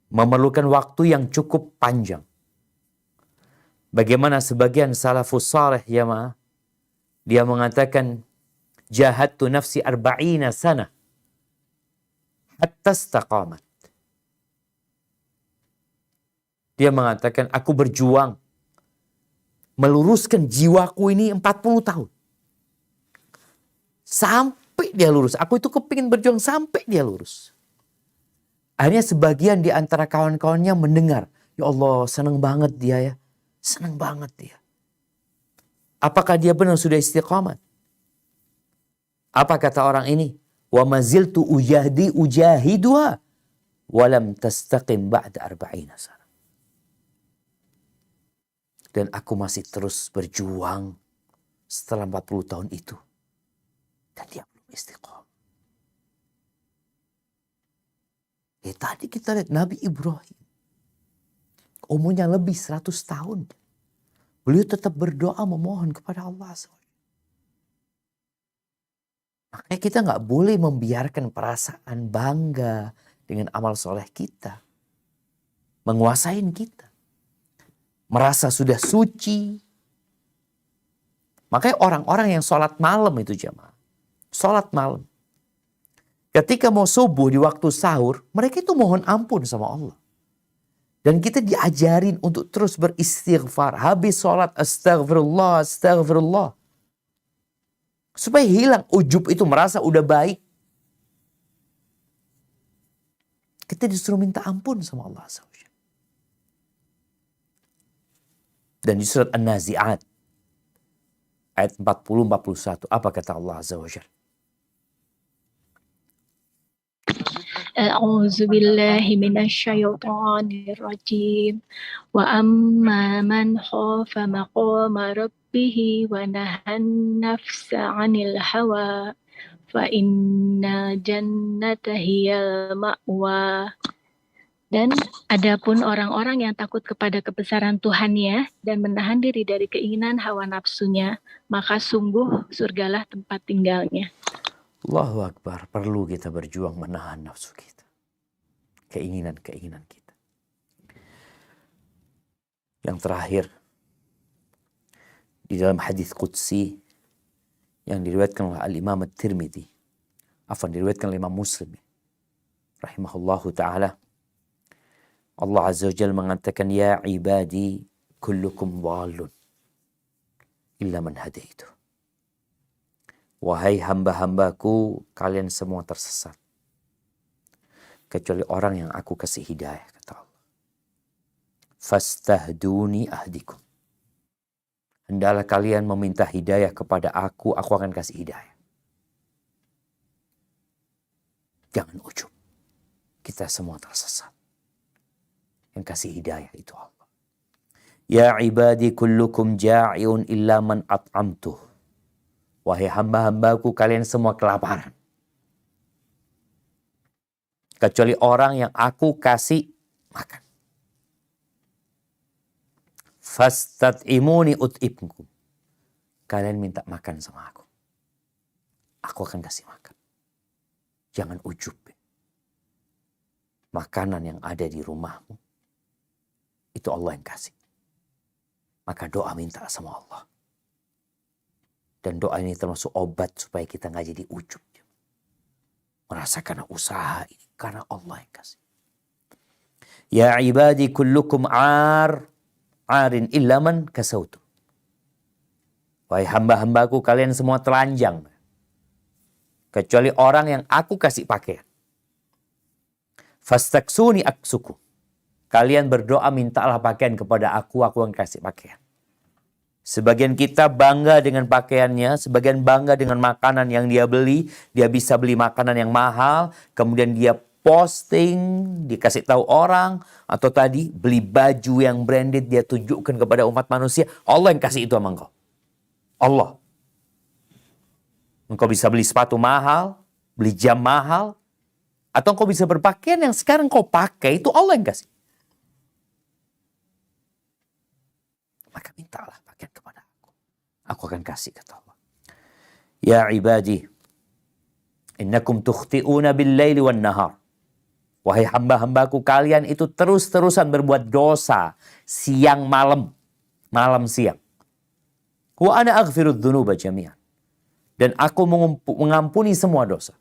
Memerlukan waktu yang cukup panjang. Bagaimana sebagian salafus saleh jemaah, dia mengatakan jahadtu nafsi 40 sana hatta istaqamat. Dia mengatakan, aku berjuang meluruskan jiwaku ini 40 tahun. Sampai dia lurus. Aku itu kepingin berjuang sampai dia lurus. Akhirnya sebagian di antara kawan-kawannya mendengar. Ya Allah, senang banget dia ya. Senang banget dia. Apakah dia benar sudah istiqamat? Apa kata orang ini? Wa maziltu ujahiduha walam tastaqim ba'da 40 sana. Dan aku masih terus berjuang setelah 40 tahun itu. Dan dia belum istiqomah. Tadi kita lihat Nabi Ibrahim. Umurnya lebih 100 tahun. Beliau tetap berdoa memohon kepada Allah SWT. Makanya kita gak boleh membiarkan perasaan bangga dengan amal soleh kita menguasain kita. Merasa sudah suci. Makanya orang-orang yang sholat malam itu jemaah. Sholat malam. Ketika mau subuh di waktu sahur, mereka itu mohon ampun sama Allah. Dan kita diajarin untuk terus beristighfar. Habis sholat astagfirullah, astagfirullah. Supaya hilang ujub itu, merasa udah baik. Kita disuruh minta ampun sama Allah SWT. Dan di surat An-Nazi'at ayat 40-41 apa kata Allah Azza wa Jalla? A'udzu billahi minasyaitonir rajim. Wa amma man khafa maqama rabbih wa nahan nafsa 'anil hawa fa inna jannata hiyal ma'wa. Dan adapun orang-orang yang takut kepada kebesaran Tuhannya dan menahan diri dari keinginan hawa nafsunya, maka sungguh surgalah tempat tinggalnya. Allahu Akbar, perlu kita berjuang menahan nafsu kita. Keinginan-keinginan kita. Yang terakhir, di dalam hadis Qudsi yang diriwayatkan oleh Al-Imam At-Tirmidzi, diriwayatkan oleh Imam Muslim, rahimahullahu ta'ala, Allah Azza wa Jalla mengatakan, ya ibadi kullukum dhalun illa man hadaitu. Wahai hamba-hambaku, kalian semua tersesat. Kecuali orang yang aku kasih hidayah, kata Allah. Fastahduni ahdikum. Hendaklah kalian meminta hidayah kepada aku akan kasih hidayah. Jangan ujub. Kita semua tersesat. Yang kasih hidayah itu Allah. Ya ibadi kullukum ja'iun illa man at'amtuh. Wahai hamba-hambaku, kalian semua kelaparan. Kecuali orang yang aku kasih makan. Fastat'imuni ut'ibkum. Kalian minta makan sama aku. Aku akan kasih makan. Jangan ujub. Makanan yang ada di rumahmu, itu Allah yang kasih. Maka doa minta sama Allah. Dan doa ini termasuk obat supaya kita nggak jadi ujub. Merasa karena usaha ini, karena Allah yang kasih. Ya ibadi kullukum arin illa man kasautu. Wahai hamba-hambaku, kalian semua telanjang. Kecuali orang yang aku kasih pakaian. Fastaksuni aksuku. Kalian berdoa mintalah pakaian kepada aku yang kasih pakaian. Sebagian kita bangga dengan pakaiannya, sebagian bangga dengan makanan yang dia beli. Dia bisa beli makanan yang mahal, kemudian dia posting, dikasih tahu orang, atau tadi beli baju yang branded, dia tunjukkan kepada umat manusia. Allah yang kasih itu sama engkau. Allah. Engkau bisa beli sepatu mahal, beli jam mahal, atau engkau bisa berpakaian yang sekarang kau pakai, itu Allah yang kasih. Maka mintalah pakaian kepada aku. Aku akan kasih, kata Allah. Ya ibadi, innakum tukhti'una bil-laili wan-nahar. Wahai hamba-hambaku, kalian itu terus-terusan berbuat dosa siang malam, malam siang. Wa ana aghfirudz dzunuba jami'an. Dan aku mengampuni semua dosa.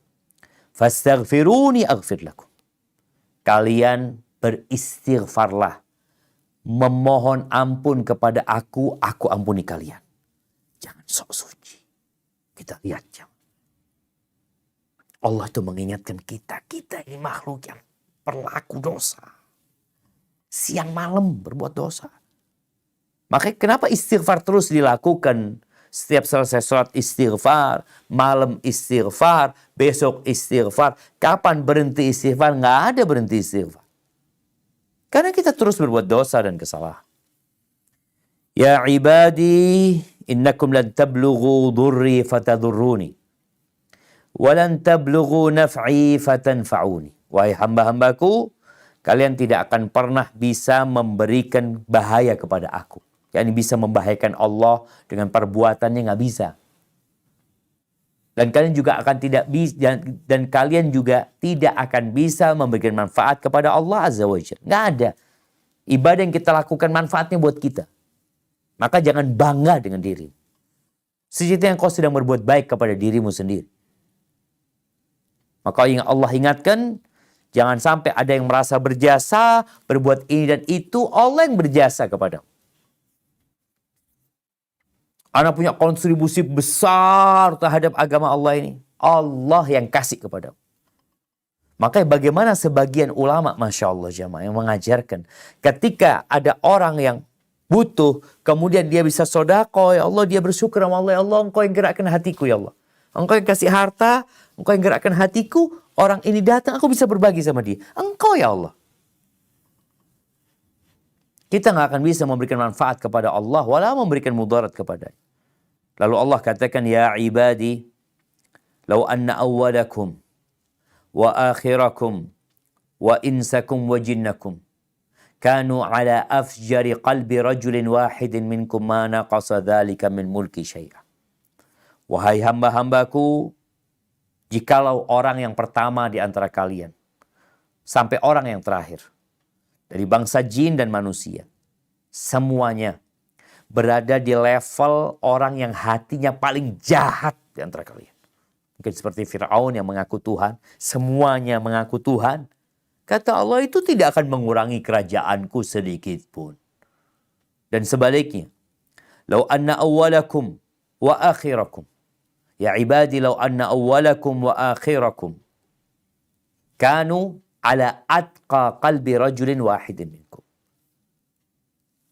Fastaghfiruni aghfir lakum. Kalian beristighfarlah. Memohon ampun kepada aku ampuni kalian. Jangan sok suci. Kita lihat jam. Allah itu mengingatkan kita ini makhluk yang berlaku dosa. Siang malam berbuat dosa. Makanya kenapa istighfar terus dilakukan? Setiap selesai sholat istighfar, malam istighfar, besok istighfar. Kapan berhenti istighfar? Nggak ada berhenti istighfar. Karena kita terus berbuat dosa dan kesalahan. Ya ibadi, innakum lan tablughu dhurri fatadurruni. Walan tablughu naf'i fatanfa'uni. Wahai hamba-hambaku, kalian tidak akan pernah bisa memberikan bahaya kepada aku. Yani bisa membahayakan Allah dengan perbuatannya, nggak bisa. Dan kalian juga akan kalian juga tidak akan bisa memberikan manfaat kepada Allah Azza wa Jalla. Nggak ada. Ibadah yang kita lakukan manfaatnya buat kita. Maka jangan bangga dengan diri. Sejatinya kau sedang berbuat baik kepada dirimu sendiri. Maka Allah ingatkan, jangan sampai ada yang merasa berjasa, berbuat ini dan itu, Allah yang berjasa kepadamu. Anak punya kontribusi besar terhadap agama Allah ini. Allah yang kasih kepadamu. Makanya bagaimana sebagian ulama, Masya Allah jamaah, yang mengajarkan. Ketika ada orang yang butuh, kemudian dia bisa sodako, ya Allah, dia bersyukur sama Allah, ya Allah, engkau yang gerakkan hatiku, ya Allah. Engkau yang kasih harta, engkau yang gerakkan hatiku, orang ini datang, aku bisa berbagi sama dia. Engkau, ya Allah. Kita nggak akan bisa memberikan manfaat kepada Allah, walau memberikan mudarat kepadanya. Lalu Allah katakan, ya ibadi, law anna awwalakum, wa akhirakum, wa insakum, wa jinnakum, kanu ala afjari qalbi rajulin wahidin minkum ma naqasa dhalika min mulki syai'ah. Wahai hamba-hambaku, jikalau orang yang pertama di antara kalian, sampai orang yang terakhir, dari bangsa jin dan manusia, semuanya berada di level orang yang hatinya paling jahat di antara kalian. Mungkin seperti Fir'aun yang mengaku Tuhan, semuanya mengaku Tuhan. Kata Allah, itu tidak akan mengurangi kerajaanku sedikit pun. Dan sebaliknya, Lau anna awwalakum wa akhirakum. Ya ibadi lau anna awwalakum wa akhirakum. Kanu ala atqa qalbi rajulin wahidin minkum.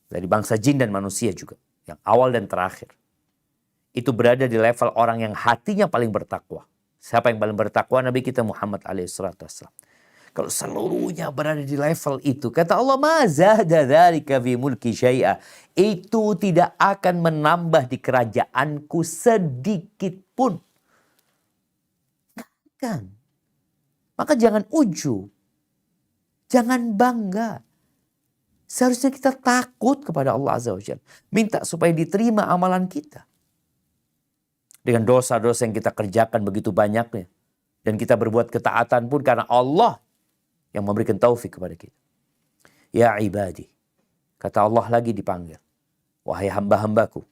Dari bangsa jin dan manusia juga. Yang awal dan terakhir. Itu berada di level orang yang hatinya paling bertakwa. Siapa yang paling bertakwa? Nabi kita Muhammad SAW. Kalau seluruhnya berada di level itu, kata Allah, ma zada dzalika fi mulki syai'a. Itu tidak akan menambah di kerajaanku sedikit pun. Kan? Maka jangan ujub. Jangan bangga. Seharusnya kita takut kepada Allah Azza wa Jalla. Minta supaya diterima amalan kita. Dengan dosa-dosa yang kita kerjakan begitu banyaknya. Dan kita berbuat ketaatan pun karena Allah yang memberikan taufik kepada kita. Ya ibadi. Kata Allah lagi dipanggil. Wahai hamba-hambaku.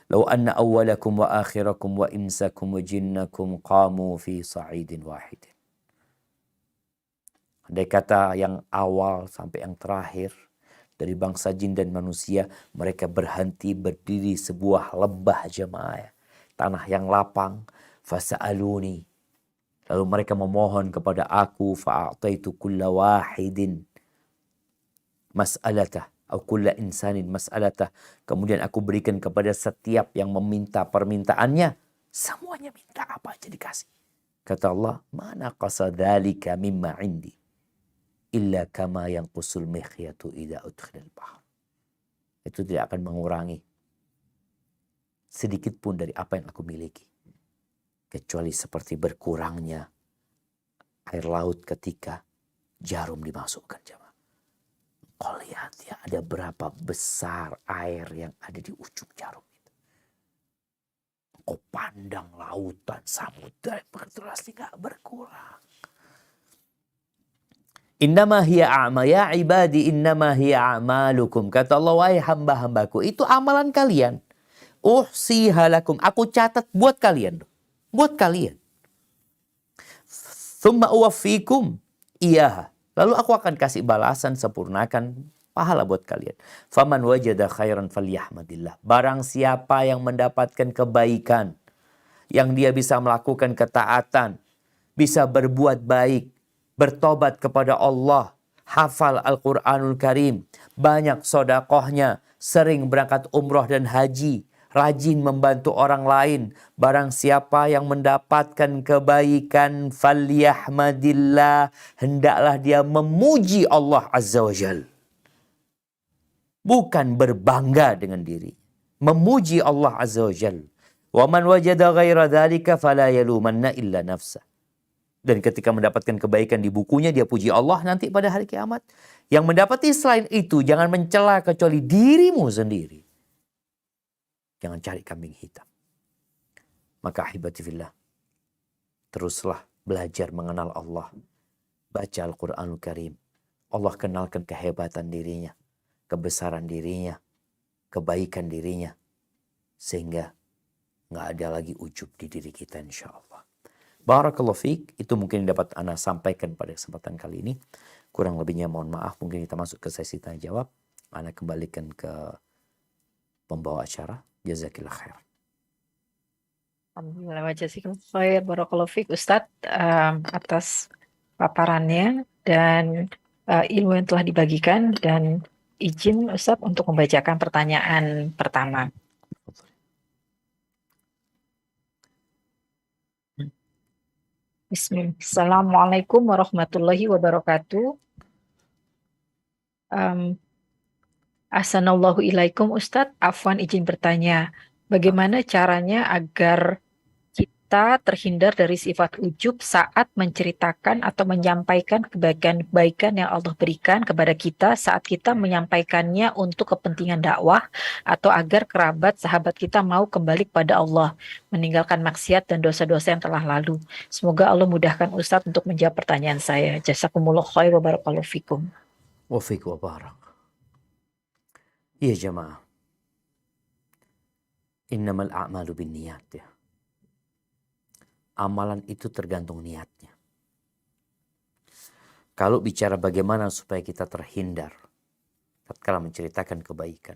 Lau anna awwalakum wa akhirakum wa insakum wa jinnakum qamu fi sa'idin wahidin. Andai kata yang awal sampai yang terakhir. Dari bangsa jin dan manusia. Mereka berhenti berdiri sebuah lembah jemaah. Tanah yang lapang. Fasa'aluni. Lalu mereka memohon kepada aku, fa'ataitu kulla wahidin mas'alatah, atau kulla insanin mas'alatah. Kemudian aku berikan kepada setiap yang meminta permintaannya, semuanya minta apa aja dikasih. Kata Allah, mana qasadhalika mimma indi, illa kama yanqusul mikhyatu idza udkhilal bahr. Itu tidak akan mengurangi sedikit pun dari apa yang aku miliki. Kecuali seperti berkurangnya air laut ketika jarum dimasukkan. Kau lihat ya, ada berapa besar air yang ada di ujung jarum itu. Kau pandang lautan, samudra, terus tidak berkurang. Innama hiya a'ma, ya ibadi innama hiya a'malukum. Kata Allah, wahai hamba-hambaku, itu amalan kalian. Uhsiha lakum, aku catat buat kalian. Buat kalian. Thumma uwaffikum iyaha. Lalu aku akan kasih balasan, sempurnakan pahala buat kalian. Faman wajada khairan falyahmadillah. Barang siapa yang mendapatkan kebaikan, yang dia bisa melakukan ketaatan, bisa berbuat baik, bertobat kepada Allah, hafal Al-Quranul Karim, banyak sodakohnya, sering berangkat umroh dan haji, rajin membantu orang lain. Barang siapa yang mendapatkan kebaikan, falyahmadillah, hendaklah dia memuji Allah Azza wa Jal. Bukan berbangga dengan diri. Memuji Allah Azza wa Jal. Wa man wajada ghaira dhalika fala yalumanna illa nafsa. Dan ketika mendapatkan kebaikan di bukunya, dia puji Allah nanti pada hari kiamat. Yang mendapati selain itu, jangan mencela kecuali dirimu sendiri. Jangan cari kambing hitam. Maka ahibati fillah, teruslah belajar mengenal Allah. Baca Al-Quranul Karim. Allah kenalkan kehebatan dirinya, kebesaran dirinya, kebaikan dirinya. Sehingga nggak ada lagi ujub di diri kita insya Allah. Barakallahu fiik, itu mungkin dapat Ana sampaikan pada kesempatan kali ini. Kurang lebihnya mohon maaf, mungkin kita masuk ke sesi tanya jawab. Ana kembalikan ke pembawa acara. Jazakillah khair. Alhamdulillah wa jazakumullah khair. Barakallahu fiik Ustadz atas paparannya dan ilmu yang telah dibagikan, dan izin Ustadz untuk membacakan pertanyaan pertama. Bismillah. Assalamualaikum warahmatullahi wabarakatuh. Ahsanallahu ilaikum Ustadz. Afwan izin bertanya, bagaimana caranya agar kita terhindar dari sifat ujub saat menceritakan atau menyampaikan kebaikan-kebaikan yang Allah berikan kepada kita saat kita menyampaikannya untuk kepentingan dakwah, atau agar kerabat sahabat kita mau kembali kepada Allah, meninggalkan maksiat dan dosa-dosa yang telah lalu. Semoga Allah mudahkan Ustadz untuk menjawab pertanyaan saya. Jazakumullah khair wa barakallahu fikum. Wa fiik wa barak. Iya jemaah. Innamal a'malu binniyat ya. Amalan itu tergantung niatnya. Kalau bicara bagaimana supaya kita terhindar tatkala menceritakan kebaikan,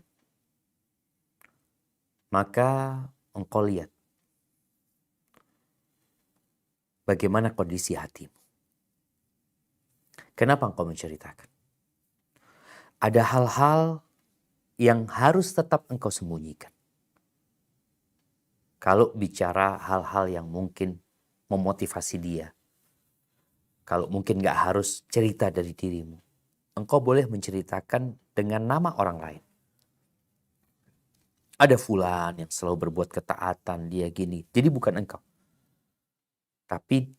maka engkau lihat bagaimana kondisi hatimu. Kenapa engkau menceritakan? Ada hal-hal yang harus tetap engkau sembunyikan. Kalau bicara hal-hal yang mungkin memotivasi dia, kalau mungkin gak harus cerita dari dirimu, engkau boleh menceritakan dengan nama orang lain. Ada fulan yang selalu berbuat ketaatan, dia gini. Jadi bukan engkau. Tapi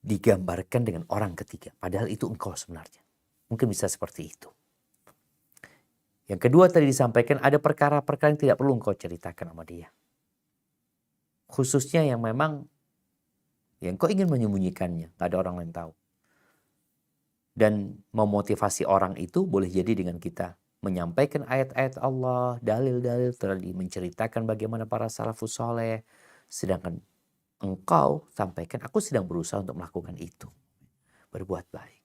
digambarkan dengan orang ketiga. Padahal itu engkau sebenarnya. Mungkin bisa seperti itu. Yang kedua tadi disampaikan ada perkara-perkara yang tidak perlu engkau ceritakan sama dia. Khususnya yang memang yang engkau ingin menyembunyikannya. Gak ada orang lain tahu. Dan memotivasi orang itu boleh jadi dengan kita menyampaikan ayat-ayat Allah, dalil-dalil tadi, menceritakan bagaimana para salafus soleh. Sedangkan engkau sampaikan, aku sedang berusaha untuk melakukan itu. Berbuat baik.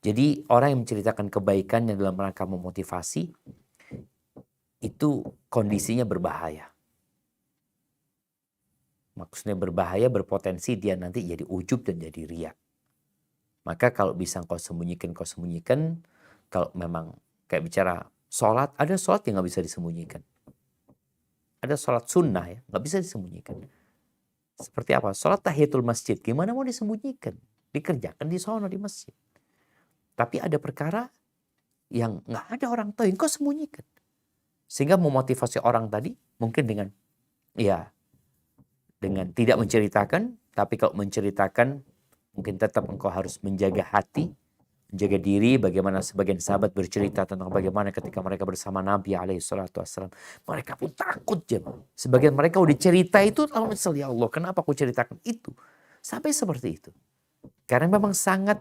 Jadi orang yang menceritakan kebaikannya dalam rangka memotivasi, itu kondisinya berbahaya. Maksudnya berbahaya, berpotensi dia nanti jadi ujub dan jadi riak. Maka kalau bisa kau sembunyikan, kau sembunyikan. Kalau memang kayak bicara sholat, ada sholat yang gak bisa disembunyikan. Ada sholat sunnah ya, gak bisa disembunyikan. Seperti apa? Sholat tahiyatul masjid, gimana mau disembunyikan? Dikerjakan di sana di masjid. Tapi ada perkara yang gak ada orang tahu, yang kau sembunyikan. Sehingga memotivasi orang tadi mungkin dengan tidak menceritakan, tapi kalau menceritakan mungkin tetap engkau harus menjaga hati, menjaga diri. Bagaimana sebagian sahabat bercerita tentang bagaimana ketika mereka bersama Nabi SAW. Mereka pun takut jemaah. Sebagian mereka udah cerita itu, ya Allah kenapa aku ceritakan itu. Sampai seperti itu. Karena memang sangat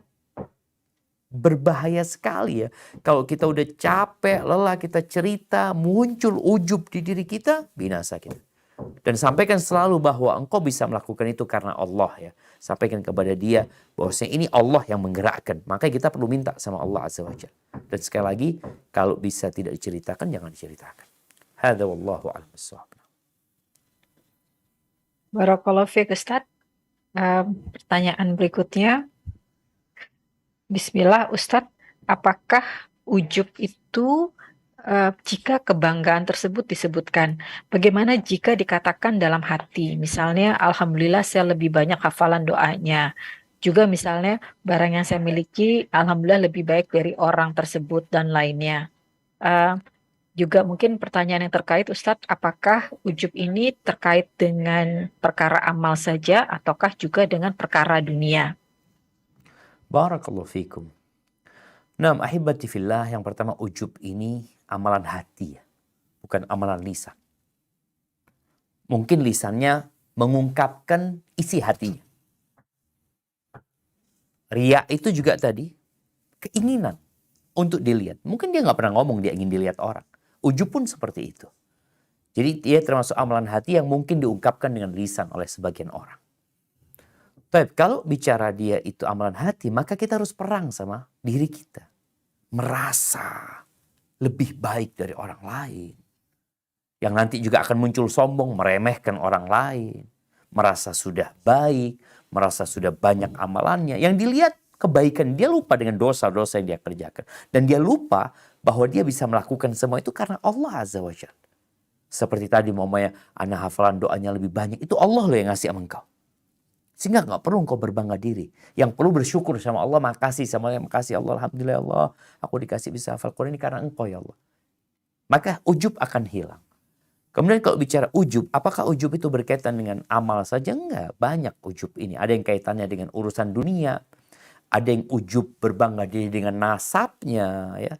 berbahaya sekali ya. Kalau kita udah capek, lelah, kita cerita, muncul ujub di diri kita, binasa kita. Dan sampaikan selalu bahwa engkau bisa melakukan itu karena Allah ya. Sampaikan kepada dia bahwasanya ini Allah yang menggerakkan. Maka kita perlu minta sama Allah Azza wa Jalla. Dan sekali lagi, kalau bisa tidak diceritakan, jangan diceritakan. Hadza wallahu a'lam bissawab. Barakallahu fiik Ustaz. Pertanyaan berikutnya. Bismillah Ustadz, apakah ujub itu jika kebanggaan tersebut disebutkan, bagaimana jika dikatakan dalam hati? Misalnya, Alhamdulillah saya lebih banyak hafalan doanya. Juga misalnya, barang yang saya miliki, Alhamdulillah lebih baik dari orang tersebut dan lainnya. Juga mungkin pertanyaan yang terkait Ustadz, apakah ujub ini terkait dengan perkara amal saja, ataukah juga dengan perkara dunia? Barakallahu fikum. Nah, ahibati fillah, yang pertama ujub ini amalan hati ya, bukan amalan lisan. Mungkin lisannya mengungkapkan isi hatinya. Riya itu juga tadi keinginan untuk dilihat. Mungkin dia nggak pernah ngomong dia ingin dilihat orang. Ujub pun seperti itu. Jadi dia termasuk amalan hati yang mungkin diungkapkan dengan lisan oleh sebagian orang. Tapi kalau bicara dia itu amalan hati, maka kita harus perang sama diri kita. Merasa lebih baik dari orang lain. Yang nanti juga akan muncul sombong, meremehkan orang lain. Merasa sudah baik, merasa sudah banyak amalannya. Yang dilihat kebaikan, dia lupa dengan dosa-dosa yang dia kerjakan. Dan dia lupa bahwa dia bisa melakukan semua itu karena Allah Azza wa Jalla. Seperti tadi mamanya, anak hafalan doanya lebih banyak. Itu Allah loh yang ngasih sama engkau. Sehingga gak perlu engkau berbangga diri. Yang perlu bersyukur sama Allah, makasih sama Allah, makasih Allah, alhamdulillah Allah, aku dikasih bisa hafal Quran ini karena engkau ya Allah. Maka ujub akan hilang. Kemudian kalau bicara ujub, apakah ujub itu berkaitan dengan amal saja? Enggak, banyak ujub ini. Ada yang kaitannya dengan urusan dunia, ada yang ujub berbangga diri dengan nasabnya, ya,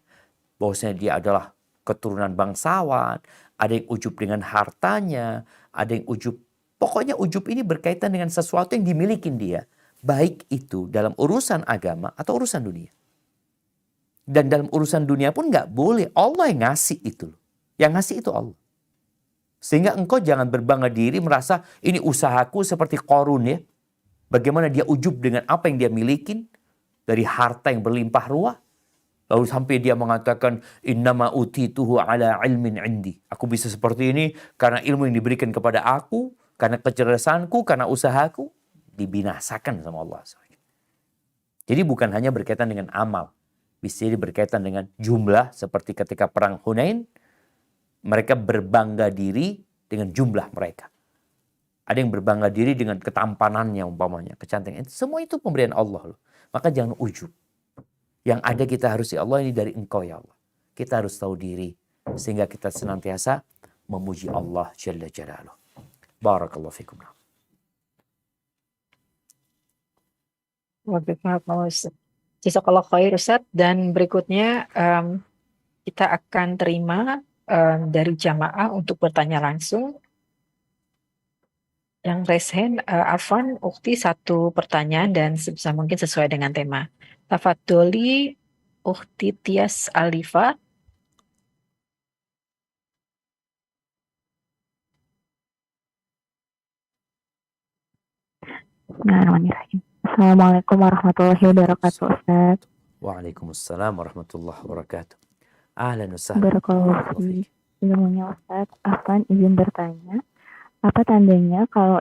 bahwasanya dia adalah keturunan bangsawan, ada yang ujub dengan hartanya, ada yang ujub. Pokoknya ujub ini berkaitan dengan sesuatu yang dimiliki dia. Baik itu dalam urusan agama atau urusan dunia. Dan dalam urusan dunia pun nggak boleh. Allah yang ngasih itu. Yang ngasih itu Allah. Sehingga engkau jangan berbangga diri merasa ini usahaku seperti Qarun ya. Bagaimana dia ujub dengan apa yang dia miliki. Dari harta yang berlimpah ruah. Lalu sampai dia mengatakan, innama utituhu ala ilmin indi. Aku bisa seperti ini karena ilmu yang diberikan kepada aku, karena kecerdasanku, karena usahaku. Dibinasakan sama Allah. Jadi bukan hanya berkaitan dengan amal. Bisa jadi berkaitan dengan jumlah, seperti ketika perang Hunain, mereka berbangga diri dengan jumlah mereka. Ada yang berbangga diri dengan ketampanannya umpamanya, kecantikan. Semua itu pemberian Allah loh. Maka jangan ujub. Yang ada kita harus, ya Allah, ini dari Engkau ya Allah. Kita harus tahu diri sehingga kita senantiasa memuji Allah Jalla Jalaluh. Barakallahu fikum. Jazakallah khair Ustaz. Dan berikutnya kita akan terima dari jamaah untuk bertanya langsung. Yang raise hand, Afwan, Ukti satu pertanyaan dan sebisa mungkin sesuai dengan tema. Tafadholi Ukti Tias Alifa. Bismillahirrahmanirrahim. Assalamualaikum warahmatullahi wabarakatuh, Ustaz. Waalaikumsalam warahmatullahi wabarakatuh. Ahlan wa sahlan. Barakallahu fi ilmunya, Ustaz. Afwan izin bertanya, apa tandanya kalau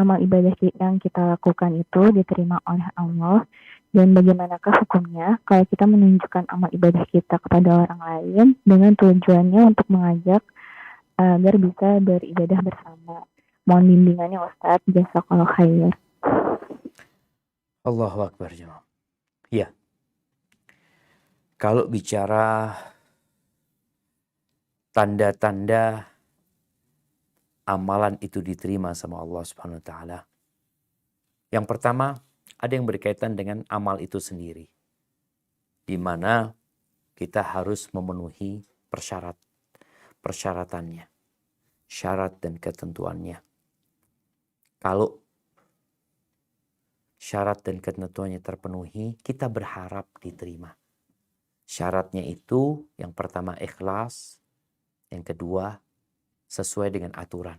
amal ibadah yang kita lakukan itu diterima oleh Allah, dan bagaimanakah hukumnya kalau kita menunjukkan amal ibadah kita kepada orang lain dengan tujuannya untuk mengajak agar bisa beribadah bersama? Mohon bimbingannya, Ustaz. Jazakallahu khair. Allahu Akbar jemaah. Ya. Kalau bicara tanda-tanda amalan itu diterima sama Allah Subhanahu wa taala. Yang pertama, ada yang berkaitan dengan amal itu sendiri. Di mana kita harus memenuhi persyaratannya. Syarat dan ketentuannya. Kalau syarat dan ketentuannya terpenuhi, kita berharap diterima. Syaratnya itu yang pertama ikhlas, yang kedua sesuai dengan aturan.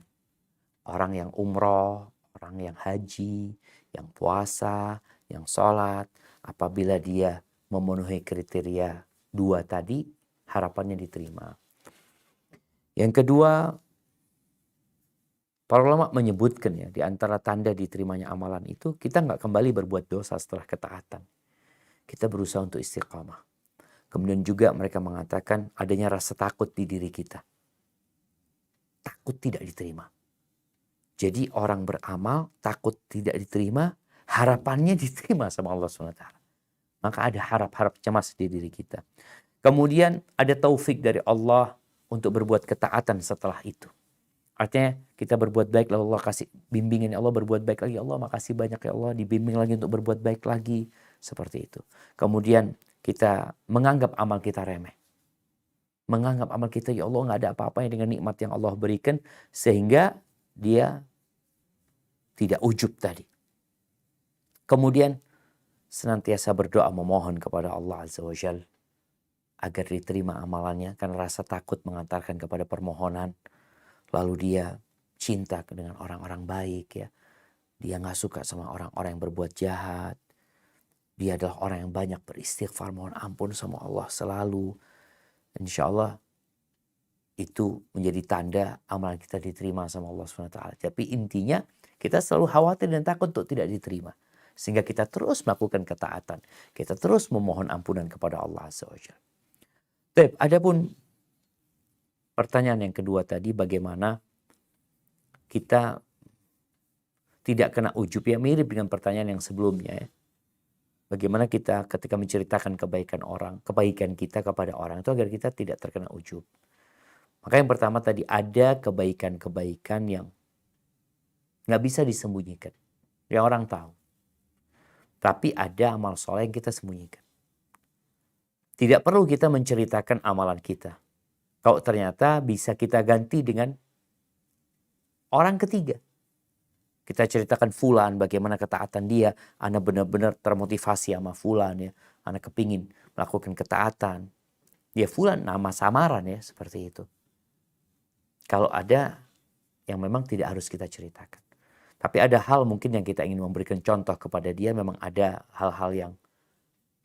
Orang yang umroh, orang yang haji, yang puasa, yang sholat, apabila dia memenuhi kriteria 2 tadi, harapannya diterima. Yang kedua, para ulama menyebutkan ya, di antara tanda diterimanya amalan itu, kita nggak kembali berbuat dosa setelah ketaatan. Kita berusaha untuk istiqamah. Kemudian juga mereka mengatakan adanya rasa takut di diri kita. Takut tidak diterima. Jadi orang beramal takut tidak diterima, harapannya diterima sama Allah SWT. Maka ada harap-harap cemas di diri kita. Kemudian ada taufik dari Allah untuk berbuat ketaatan setelah itu. Artinya kita berbuat baik, lalu Allah kasih bimbingan, ya Allah berbuat baik lagi, Allah makasih banyak ya Allah, dibimbing lagi untuk berbuat baik lagi. Seperti itu. Kemudian kita menganggap amal kita remeh. Menganggap amal kita, ya Allah gak ada apa-apanya dengan nikmat yang Allah berikan. Sehingga dia tidak ujub tadi. Kemudian senantiasa berdoa memohon kepada Allah Azza wa Jalla agar diterima amalannya, karena rasa takut mengantarkan kepada permohonan. Lalu dia cinta dengan orang-orang baik ya. Dia gak suka sama orang-orang yang berbuat jahat. Dia adalah orang yang banyak beristighfar, mohon ampun sama Allah selalu. Insya Allah itu menjadi tanda amalan kita diterima sama Allah SWT. Tapi intinya kita selalu khawatir dan takut untuk tidak diterima. Sehingga kita terus melakukan ketaatan. Kita terus memohon ampunan kepada Allah SWT. Baik, adapun pertanyaan yang kedua tadi, bagaimana kita tidak kena ujub, ya mirip dengan pertanyaan yang sebelumnya ya. Bagaimana kita ketika menceritakan kebaikan kita kepada orang itu agar kita tidak terkena ujub. Maka yang pertama tadi, ada kebaikan-kebaikan yang nggak bisa disembunyikan. Yang orang tahu. Tapi ada amal soleh yang kita sembunyikan. Tidak perlu kita menceritakan amalan kita. Kalau ternyata bisa kita ganti dengan orang ketiga. Kita ceritakan fulan bagaimana ketaatan dia. Ana benar-benar termotivasi sama fulan ya. Ana kepingin melakukan ketaatan. Ya fulan nama samaran ya, seperti itu. Kalau ada yang memang tidak harus kita ceritakan. Tapi ada hal mungkin yang kita ingin memberikan contoh kepada dia. Memang ada hal-hal yang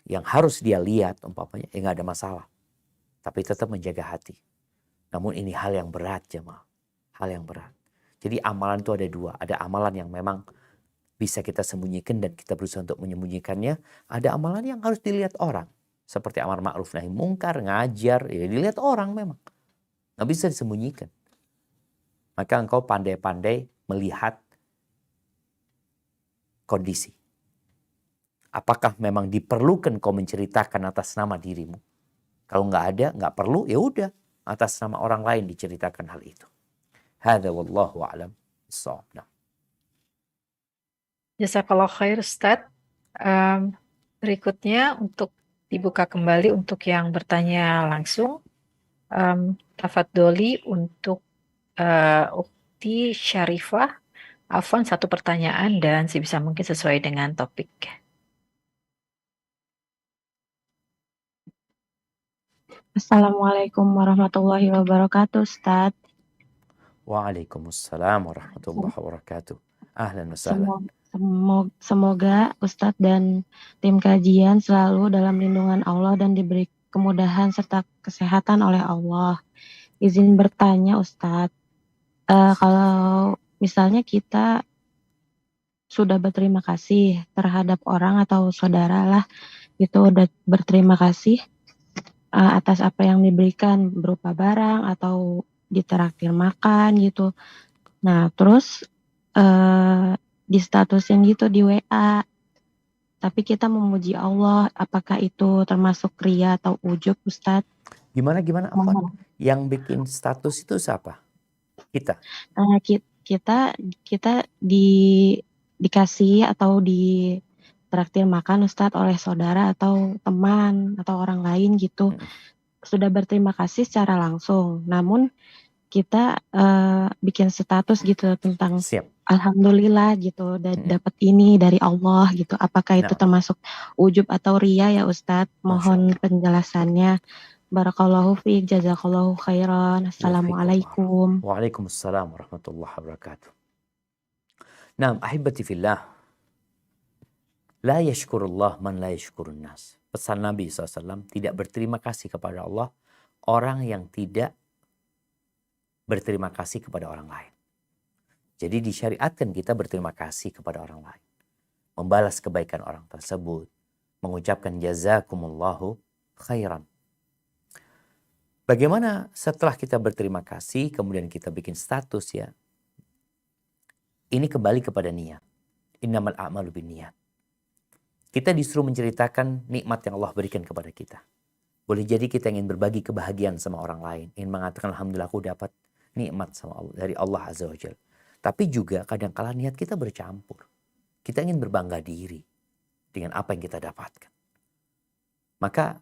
yang harus dia lihat umpamanya, ya nggak ada masalah. Tapi tetap menjaga hati. Namun ini hal yang berat jemaah. Hal yang berat. Jadi amalan itu ada dua. Ada amalan yang memang bisa kita sembunyikan dan kita berusaha untuk menyembunyikannya. Ada amalan yang harus dilihat orang. Seperti amar ma'ruf nahi mungkar, ngajar, ya dilihat orang memang. Nggak bisa disembunyikan. Maka engkau pandai-pandai melihat kondisi. Apakah memang diperlukan kau menceritakan atas nama dirimu? Kalau nggak ada, nggak perlu, ya udah atas nama orang lain diceritakan hal itu. Hadza wallahu a'lam bissawab. Nah. Jazakallah khair Ustadz. Berikutnya untuk dibuka kembali untuk yang bertanya langsung. Tafadholi untuk Ukti Syarifah. Afwan, satu pertanyaan dan sebisa mungkin sesuai dengan topik. Assalamualaikum warahmatullahi wabarakatuh, Ustadz. Waalaikumsalam warahmatullahi wabarakatuh. Ahlan wa sahlan. Semoga Ustadz dan tim kajian selalu dalam lindungan Allah dan diberi kemudahan serta kesehatan oleh Allah. Izin bertanya, Ustadz, kalau misalnya kita sudah berterima kasih terhadap orang atau saudara lah, itu udah berterima kasih atas apa yang diberikan berupa barang atau ditraktir makan gitu. Nah, terus di statusin gitu di WA. Tapi kita memuji Allah, apakah itu termasuk ria atau ujub, Ustadz? Gimana? Apa? Yang bikin status itu siapa? Kita. Kita dikasih atau ditraktir makan, Ustadz, oleh saudara atau teman atau orang lain gitu. Sudah berterima kasih secara langsung. Namun kita bikin status gitu tentang Siap. Alhamdulillah gitu, dapat ini dari Allah gitu. Apakah itu termasuk ujub atau ria ya Ustadz? Mohon penjelasannya. Barakallahu fiik, jazakallahu khairan. Assalamualaikum. Waalaikumsalam warahmatullahi wabarakatuh. Naam, ahibati fillah. La yashkurullah man la yashkurun nas. Pesan Nabi SAW, tidak berterima kasih kepada Allah orang yang tidak berterima kasih kepada orang lain. Jadi disyariatkan kita berterima kasih kepada orang lain. Membalas kebaikan orang tersebut. Mengucapkan jazakumullahu khairan. Bagaimana setelah kita berterima kasih, kemudian kita bikin status ya. Ini kembali kepada niat. Innamal a'malu binniyat. Kita disuruh menceritakan nikmat yang Allah berikan kepada kita. Boleh jadi kita ingin berbagi kebahagiaan sama orang lain. Ingin mengatakan alhamdulillah aku dapat nikmat sama Allah, dari Allah Azza wa Jalla. Tapi juga kadang-kala niat kita bercampur. Kita ingin berbangga diri dengan apa yang kita dapatkan. Maka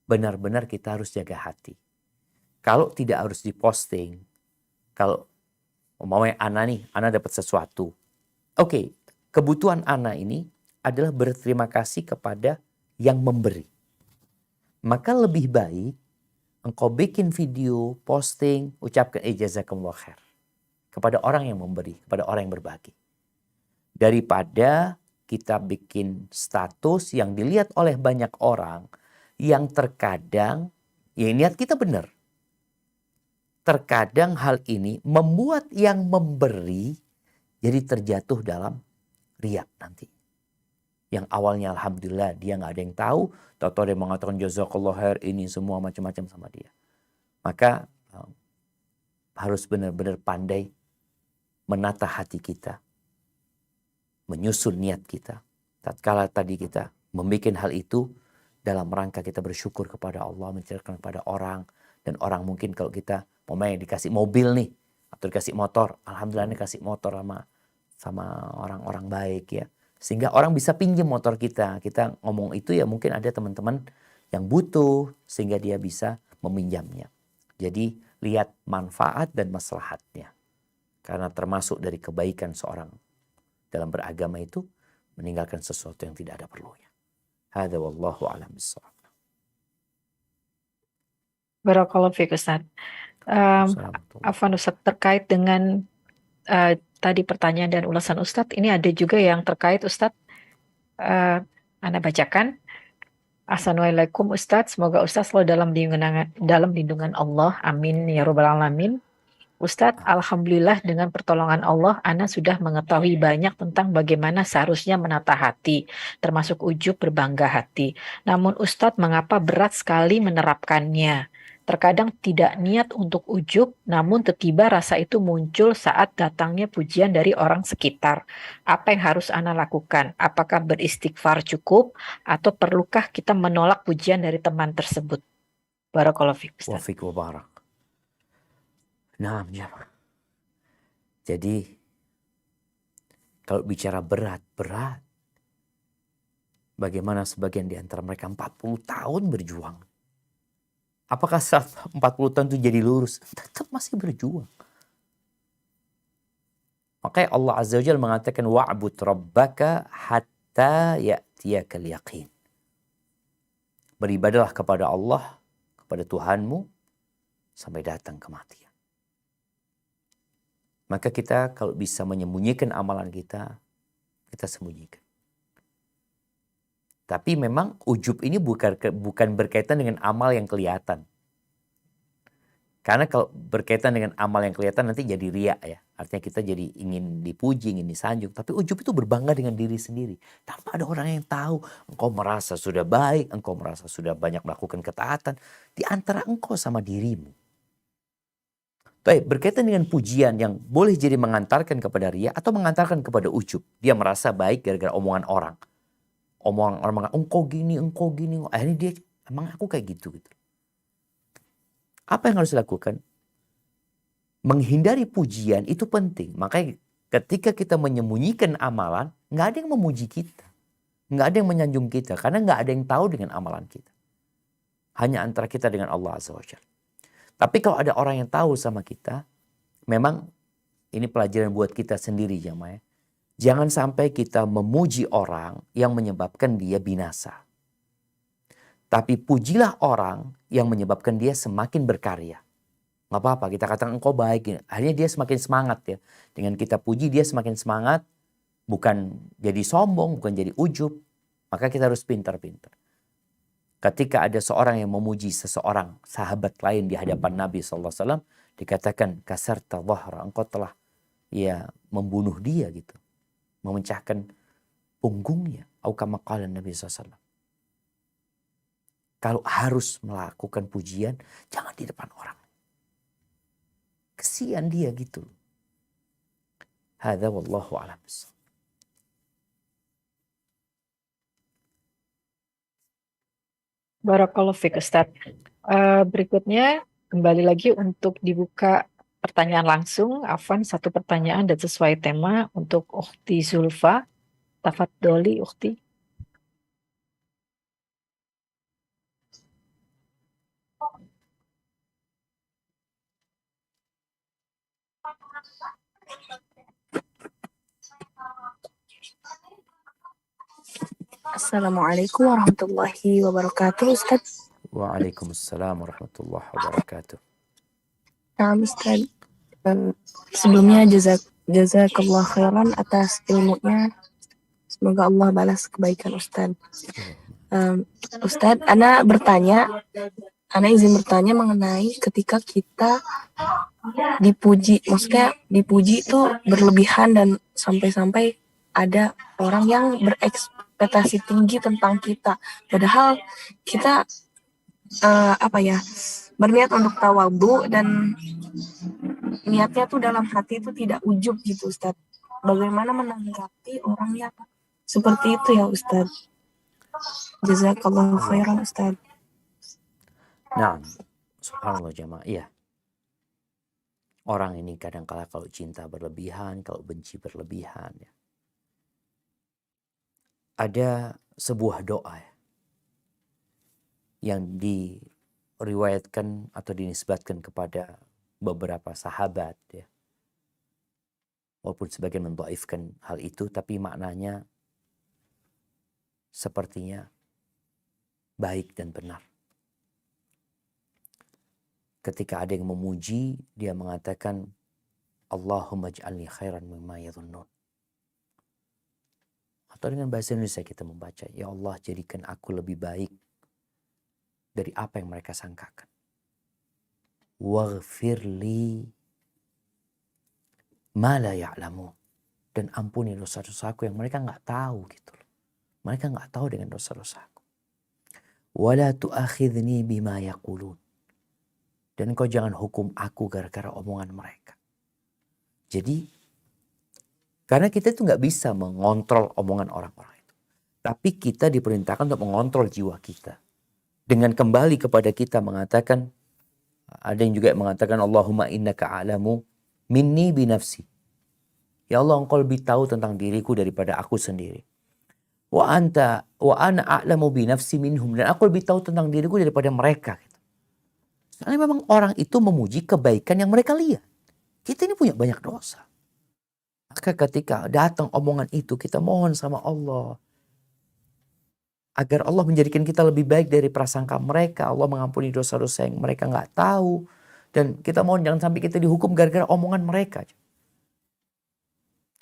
benar-benar kita harus jaga hati. Kalau tidak harus diposting, kalau umpamanya Ana dapat sesuatu. Oke, kebutuhan Ana ini adalah berterima kasih kepada yang memberi. Maka lebih baik engkau bikin video, posting, ucapkan jazakumullah khair kepada orang yang memberi, kepada orang yang berbagi. Daripada kita bikin status yang dilihat oleh banyak orang yang terkadang, ya niat kita benar. Terkadang hal ini membuat yang memberi jadi terjatuh dalam riya nanti. Yang awalnya alhamdulillah dia nggak ada yang tahu, tahu-tahu dia mengatakan jazakallah khair, ini semua macam-macam sama dia. Maka harus benar-benar pandai menata hati kita, menyusun niat kita. Tatkala tadi kita membuat hal itu dalam rangka kita bersyukur kepada Allah, menceritakan kepada orang, dan orang mungkin kalau kita dikasih mobil nih atau dikasih motor, alhamdulillah ini kasih motor sama orang-orang baik ya. Sehingga orang bisa pinjam motor kita. Kita ngomong itu ya mungkin ada teman-teman yang butuh sehingga dia bisa meminjamnya. Jadi lihat manfaat dan maslahatnya. Karena termasuk dari kebaikan seorang dalam beragama itu meninggalkan sesuatu yang tidak ada perlunya. Hadza wallahu a'lam bissawab. Barakallahu fiik Ustaz. Afwan Ustaz, terkait dengan tadi pertanyaan dan ulasan Ustadz, ini ada juga yang terkait Ustadz, Anda bacakan. Assalamualaikum Ustadz, semoga Ustadz selalu dalam lindungan Allah. Amin ya robbal alamin. Ustadz, alhamdulillah dengan pertolongan Allah, Ana sudah mengetahui banyak tentang bagaimana seharusnya menata hati, termasuk ujub berbangga hati. Namun Ustadz, mengapa berat sekali menerapkannya? Terkadang tidak niat untuk ujub, namun tiba-tiba rasa itu muncul saat datangnya pujian dari orang sekitar. Apa yang harus Ana lakukan? Apakah beristighfar cukup, atau perlukah kita menolak pujian dari teman tersebut? Barakallahu fiik, Ustadz. Wa fiik wa barak. Nah, jamaah. Jadi kalau bicara berat, bagaimana sebagian di antara mereka 40 tahun berjuang. Apakah setelah 40 tahun itu jadi lurus? Tetap masih berjuang. Makanya Allah Azza wa Jalla mengatakan wa'bud rabbaka hatta ya'tiyakal yaqin. Beribadalah kepada Allah, kepada Tuhanmu sampai datang kematian. Maka kita kalau bisa menyembunyikan amalan kita sembunyikan. Tapi memang ujub ini bukan berkaitan dengan amal yang kelihatan. Karena kalau berkaitan dengan amal yang kelihatan nanti jadi riya ya. Artinya kita jadi ingin dipuji, ingin disanjung. Tapi ujub itu berbangga dengan diri sendiri. Tanpa ada orang yang tahu. Engkau merasa sudah baik, engkau merasa sudah banyak melakukan ketaatan. Di antara engkau sama dirimu. Baik, berkaitan dengan pujian yang boleh jadi mengantarkan kepada riya atau mengantarkan kepada ujub. Dia merasa baik gara-gara omongan orang. Omongan orang mengatakan, engkau gini. Akhirnya dia, emang aku kayak gitu. Apa yang harus dilakukan? Menghindari pujian itu penting. Makanya ketika kita menyembunyikan amalan, nggak ada yang memuji kita. Nggak ada yang menyanjung kita. Karena nggak ada yang tahu dengan amalan kita. Hanya antara kita dengan Allah Azza wa Jalla. Tapi kalau ada orang yang tahu sama kita, memang ini pelajaran buat kita sendiri jamaah. Jangan sampai kita memuji orang yang menyebabkan dia binasa. Tapi pujilah orang yang menyebabkan dia semakin berkarya. Gak apa-apa, kita katakan engkau baik. Akhirnya dia semakin semangat ya. Dengan kita puji dia semakin semangat. Bukan jadi sombong, bukan jadi ujub. Maka kita harus pintar-pintar. Ketika ada seorang yang memuji seseorang, sahabat lain di hadapan Nabi SAW, dikatakan kasarta dhahra, engkau telah ya membunuh dia gitu. Memecahkan punggungnya. Atau kama qala Nabi SAW. Kalau harus melakukan pujian, jangan di depan orang. Kesian dia gitu. Hadza wallahu a'lam. Barakallahu fiik Ustadz. Berikutnya kembali lagi untuk dibuka pertanyaan langsung. Afwan, satu pertanyaan dan sesuai tema untuk Ukhti Zulfa. Tafadholi Ukhti. Assalamualaikum warahmatullahi wabarakatuh, Ustaz. Waalaikumsalam warahmatullahi wabarakatuh. Nah, Ustaz, sebelumnya jazakallah khairan atas ilmunya. Semoga Allah balas kebaikan Ustaz. Ustaz, Ana izin bertanya mengenai ketika kita dipuji. Maksudnya dipuji itu berlebihan dan sampai-sampai ada orang yang berekspektasi tinggi tentang kita. Padahal kita berniat untuk tawadhu dan niatnya tuh dalam hati itu tidak ujub gitu Ustaz. Bagaimana menanggapi orang yang seperti itu ya Ustaz? Jazakallahu khairan Ustaz. Nah, subhanallah jamaah, iya. Orang ini kadang-kala kalau cinta berlebihan, kalau benci berlebihan ya. Ada sebuah doa ya, yang diriwayatkan atau dinisbatkan kepada beberapa sahabat ya. Walaupun sebagian mendhaifkan hal itu, tapi maknanya sepertinya baik dan benar. Ketika ada yang memuji, dia mengatakan Allahumma ij'alni khairan mimma yadhunnun. Atau dengan bahasa Indonesia kita membaca, ya Allah jadikan aku lebih baik dari apa yang mereka sangkakan. Waghfirli ma la ya'lamun. Dan ampuni dosa-dosaku yang mereka nggak tahu gitu loh. Mereka nggak tahu dengan dosa-dosaku. Wala tu'akhidni bima yaqulun. Dan engkau jangan hukum aku gara-gara omongan mereka. Jadi, karena kita itu nggak bisa mengontrol omongan orang-orang itu. Tapi kita diperintahkan untuk mengontrol jiwa kita. Dengan kembali kepada kita mengatakan, ada yang juga mengatakan, Allahumma innaka a'lamu minni binafsi. Ya Allah, engkau lebih tahu tentang diriku daripada aku sendiri. Wa ana a'lamu binafsi minhum. Dan aku lebih tahu tentang diriku daripada mereka. Soalnya memang orang itu memuji kebaikan yang mereka lihat. Kita ini punya banyak dosa. Maka ketika datang omongan itu, kita mohon sama Allah. Agar Allah menjadikan kita lebih baik dari prasangka mereka. Allah mengampuni dosa-dosa yang mereka nggak tahu. Dan kita mohon jangan sampai kita dihukum gara-gara omongan mereka.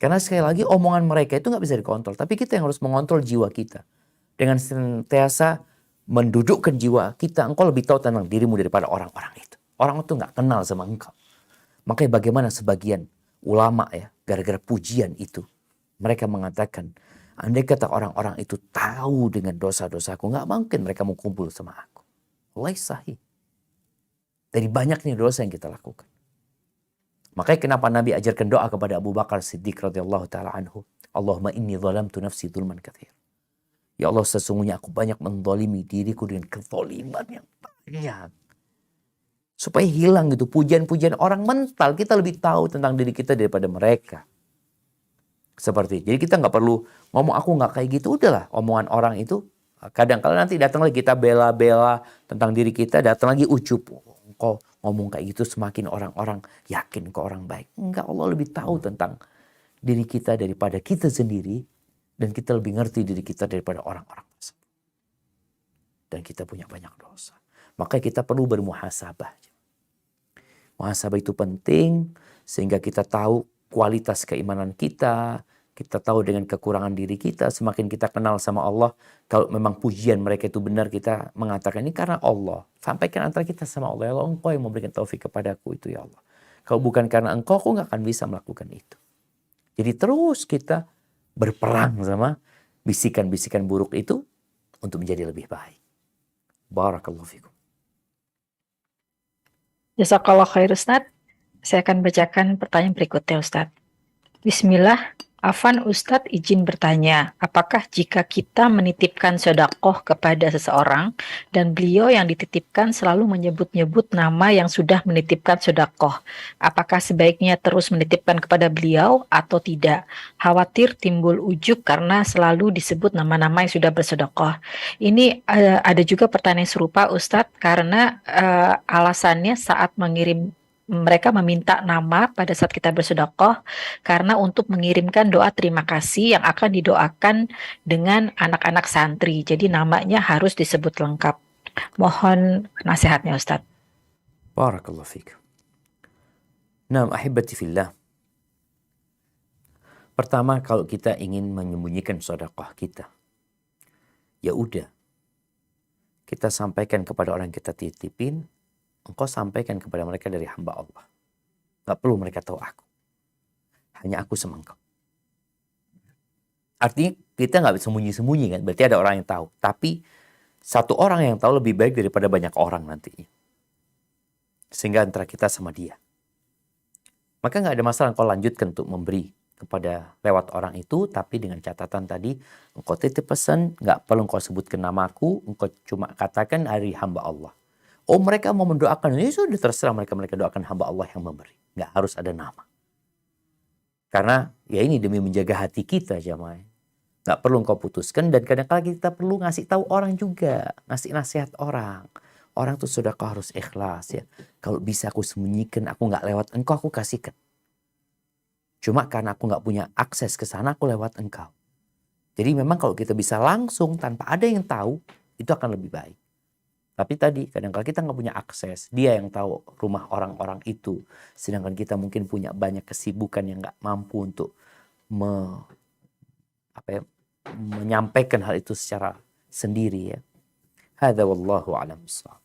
Karena sekali lagi omongan mereka itu nggak bisa dikontrol. Tapi kita yang harus mengontrol jiwa kita. Dengan senantiasa mendudukkan jiwa kita. Engkau lebih tahu tentang dirimu daripada orang-orang itu. Orang itu nggak kenal sama engkau. Makanya bagaimana sebagian ulama ya, gara-gara pujian itu. Mereka mengatakan, andai kata orang-orang itu tahu dengan dosa-dosaku, nggak mungkin mereka mau kumpul sama aku. Wallahi sahih. Dari banyaknya dosa yang kita lakukan. Makanya kenapa Nabi ajarkan doa kepada Abu Bakar Siddiq radhiyallahu taala anhu. Allahumma inni zalamtu nafsi dzulman katsir. Ya Allah, sesungguhnya aku banyak menzalimi diriku dengan kezaliman yang banyak. Supaya hilang gitu pujian-pujian orang mental, kita lebih tahu tentang diri kita daripada mereka. Seperti itu. Jadi kita nggak perlu ngomong aku nggak kayak gitu, udahlah omongan orang itu. Kadang-kadang nanti datang lagi kita bela-bela tentang diri kita, datang lagi ujub. Kok ngomong kayak gitu semakin orang-orang yakin kok orang baik. Enggak, Allah lebih tahu tentang diri kita daripada kita sendiri. Dan kita lebih ngerti diri kita daripada orang-orang tersebut. Dan kita punya banyak dosa. Makanya kita perlu bermuhasabah. Muhasabah itu penting sehingga kita tahu kualitas keimanan kita. Kita tahu dengan kekurangan diri kita. Semakin kita kenal sama Allah. Kalau memang pujian mereka itu benar, kita mengatakan ini karena Allah. Sampaikan antara kita sama Allah. Ya Allah, engkau yang memberikan taufik kepadaku itu ya Allah. Kalau bukan karena engkau, aku gak akan bisa melakukan itu. Jadi terus kita berperang sama bisikan-bisikan buruk itu untuk menjadi lebih baik. Barakallahu fikum. Jazakallah khair Ustaz. Saya akan bacakan pertanyaan berikutnya Ustaz. Bismillah. Afan Ustadz izin bertanya, apakah jika kita menitipkan sedekah kepada seseorang dan beliau yang dititipkan selalu menyebut-nyebut nama yang sudah menitipkan sedekah, apakah sebaiknya terus menitipkan kepada beliau atau tidak? Khawatir timbul ujub karena selalu disebut nama-nama yang sudah bersedekah. Ini ada juga pertanyaan serupa Ustadz karena alasannya saat mereka meminta nama pada saat kita bersedekah karena untuk mengirimkan doa terima kasih yang akan didoakan dengan anak-anak santri. Jadi namanya harus disebut lengkap. Mohon nasihatnya Ustaz. Barakallahu fiik. Naam ahibati fillah. Pertama, kalau kita ingin menyembunyikan sedekah kita, ya udah. Kita sampaikan kepada orang yang kita titipin, engkau sampaikan kepada mereka dari hamba Allah. Gak perlu mereka tahu aku. Hanya aku sama engkau. Artinya kita gak bisa sembunyi-sembunyi kan. Berarti ada orang yang tahu. Tapi satu orang yang tahu lebih baik daripada banyak orang nantinya. Sehingga antara kita sama dia. Maka gak ada masalah engkau lanjutkan untuk memberi kepada lewat orang itu. Tapi dengan catatan tadi. Engkau titip pesan. Gak perlu engkau sebutkan namaku. Engkau cuma katakan dari hamba Allah. Oh mereka mau mendoakan, ini sudah terserah mereka doakan hamba Allah yang memberi. Nggak harus ada nama. Karena ya ini demi menjaga hati kita jamaah. Nggak perlu engkau putuskan dan kadang-kadang kita perlu ngasih tahu orang juga. Ngasih nasihat orang. Orang tuh sudah kau harus ikhlas ya. Kalau bisa aku sembunyikan, aku nggak lewat engkau, aku kasihkan. Cuma karena aku nggak punya akses ke sana, aku lewat engkau. Jadi memang kalau kita bisa langsung tanpa ada yang tahu, itu akan lebih baik. Tapi tadi kadang-kadang kita nggak punya akses. Dia yang tahu rumah orang-orang itu. Sedangkan kita mungkin punya banyak kesibukan yang nggak mampu untuk menyampaikan hal itu secara sendiri ya. Hadza wallahu a'lam bissawab.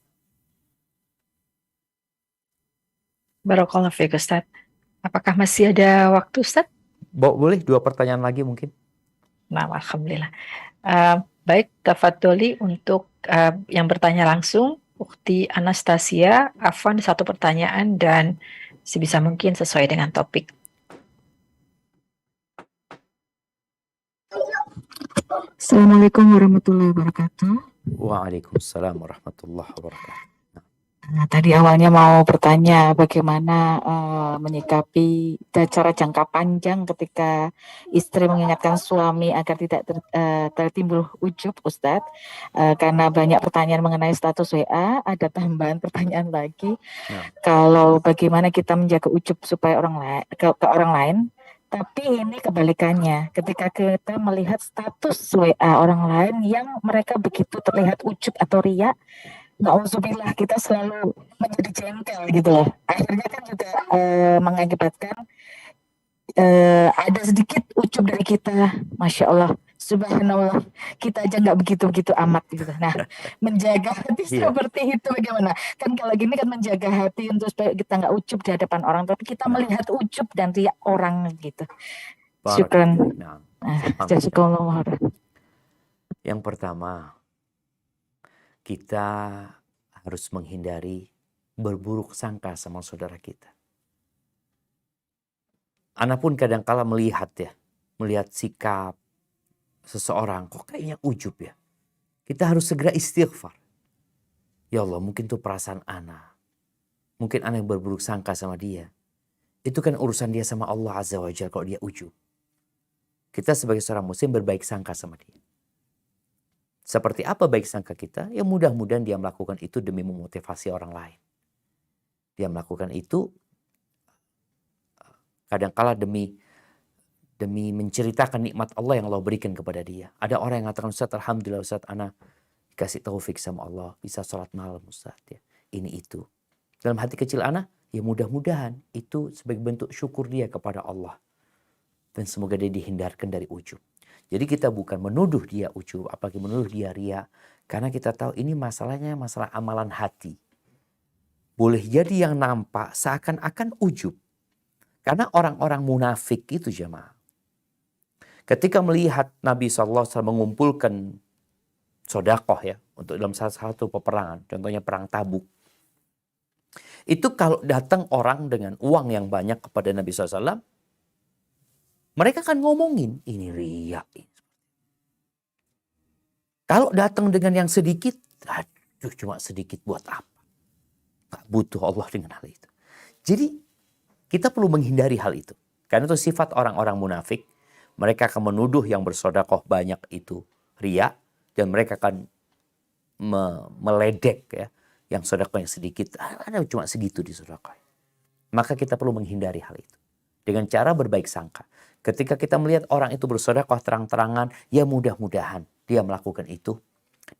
Barakallahu fiik Ustaz. Apakah masih ada waktu Ustaz? Boleh 2 pertanyaan lagi mungkin? Nah, alhamdulillah. Baik, tafadholi untuk yang bertanya langsung, Ukti Anastasia, Afwan 1 pertanyaan dan sebisa mungkin sesuai dengan topik. Assalamualaikum warahmatullahi wabarakatuh. Waalaikumsalam warahmatullahi wabarakatuh. Nah, tadi awalnya mau bertanya bagaimana menyikapi cara jangka panjang ketika istri mengingatkan suami agar tidak tertimbul ujub, Ustadz. Karena banyak pertanyaan mengenai status WA, ada tambahan pertanyaan lagi. Kalau bagaimana kita menjaga ujub supaya ke orang lain, tapi ini kebalikannya. Ketika kita melihat status WA orang lain yang mereka begitu terlihat ujub atau riya, na'udzubillah, kita selalu menjadi jengkel gitu loh. Akhirnya kan juga mengakibatkan ada sedikit ujub dari kita. Masya Allah, subhanallah, kita aja nggak begitu-begitu amat gitu. Nah, menjaga hati seperti itu bagaimana? Kan kalau gini kan menjaga hati untuk supaya kita nggak ujub di hadapan orang, tapi kita melihat ujub dan riak orang gitu. Syukran. Jazakallahu khairan. Yang pertama, kita harus menghindari berburuk sangka sama saudara kita. Ana pun kadangkala melihat sikap seseorang, kok kayaknya ujub ya. Kita harus segera istighfar. Ya Allah, mungkin itu perasaan ana. Mungkin ana yang berburuk sangka sama dia. Itu kan urusan dia sama Allah Azza wa Jalla kalau dia ujub. Kita sebagai seorang muslim berbaik sangka sama dia. Seperti apa baik sangka kita? Ya mudah-mudahan dia melakukan itu demi memotivasi orang lain. Dia melakukan itu kadangkala demi menceritakan nikmat Allah yang Allah berikan kepada dia. Ada orang yang mengatakan, Ustaz, alhamdulillah Ustaz, ana dikasih taufik sama Allah, bisa sholat malam Ustaz ya. Ini itu. Dalam hati kecil ana, ya mudah-mudahan itu sebagai bentuk syukur dia kepada Allah. Dan semoga dia dihindarkan dari ujub. Jadi kita bukan menuduh dia ujub, apalagi menuduh dia riya. Karena kita tahu ini masalahnya masalah amalan hati. Boleh jadi yang nampak seakan-akan ujub. Karena orang-orang munafik itu jemaah. Ketika melihat Nabi SAW mengumpulkan sodakoh ya, untuk dalam salah satu peperangan, contohnya perang Tabuk. Itu kalau datang orang dengan uang yang banyak kepada Nabi SAW, mereka kan ngomongin, ini riya. Kalau datang dengan yang sedikit, aduh cuma sedikit buat apa? Tak butuh Allah dengan hal itu. Jadi kita perlu menghindari hal itu. Karena itu sifat orang-orang munafik. Mereka akan menuduh yang bersodakoh banyak itu riya. Dan mereka akan meledek ya. Yang sodakohnya sedikit, ada cuma segitu di sodakoh. Maka kita perlu menghindari hal itu. Dengan cara berbaik sangka. Ketika kita melihat orang itu bersedekah terang-terangan, ya mudah-mudahan dia melakukan itu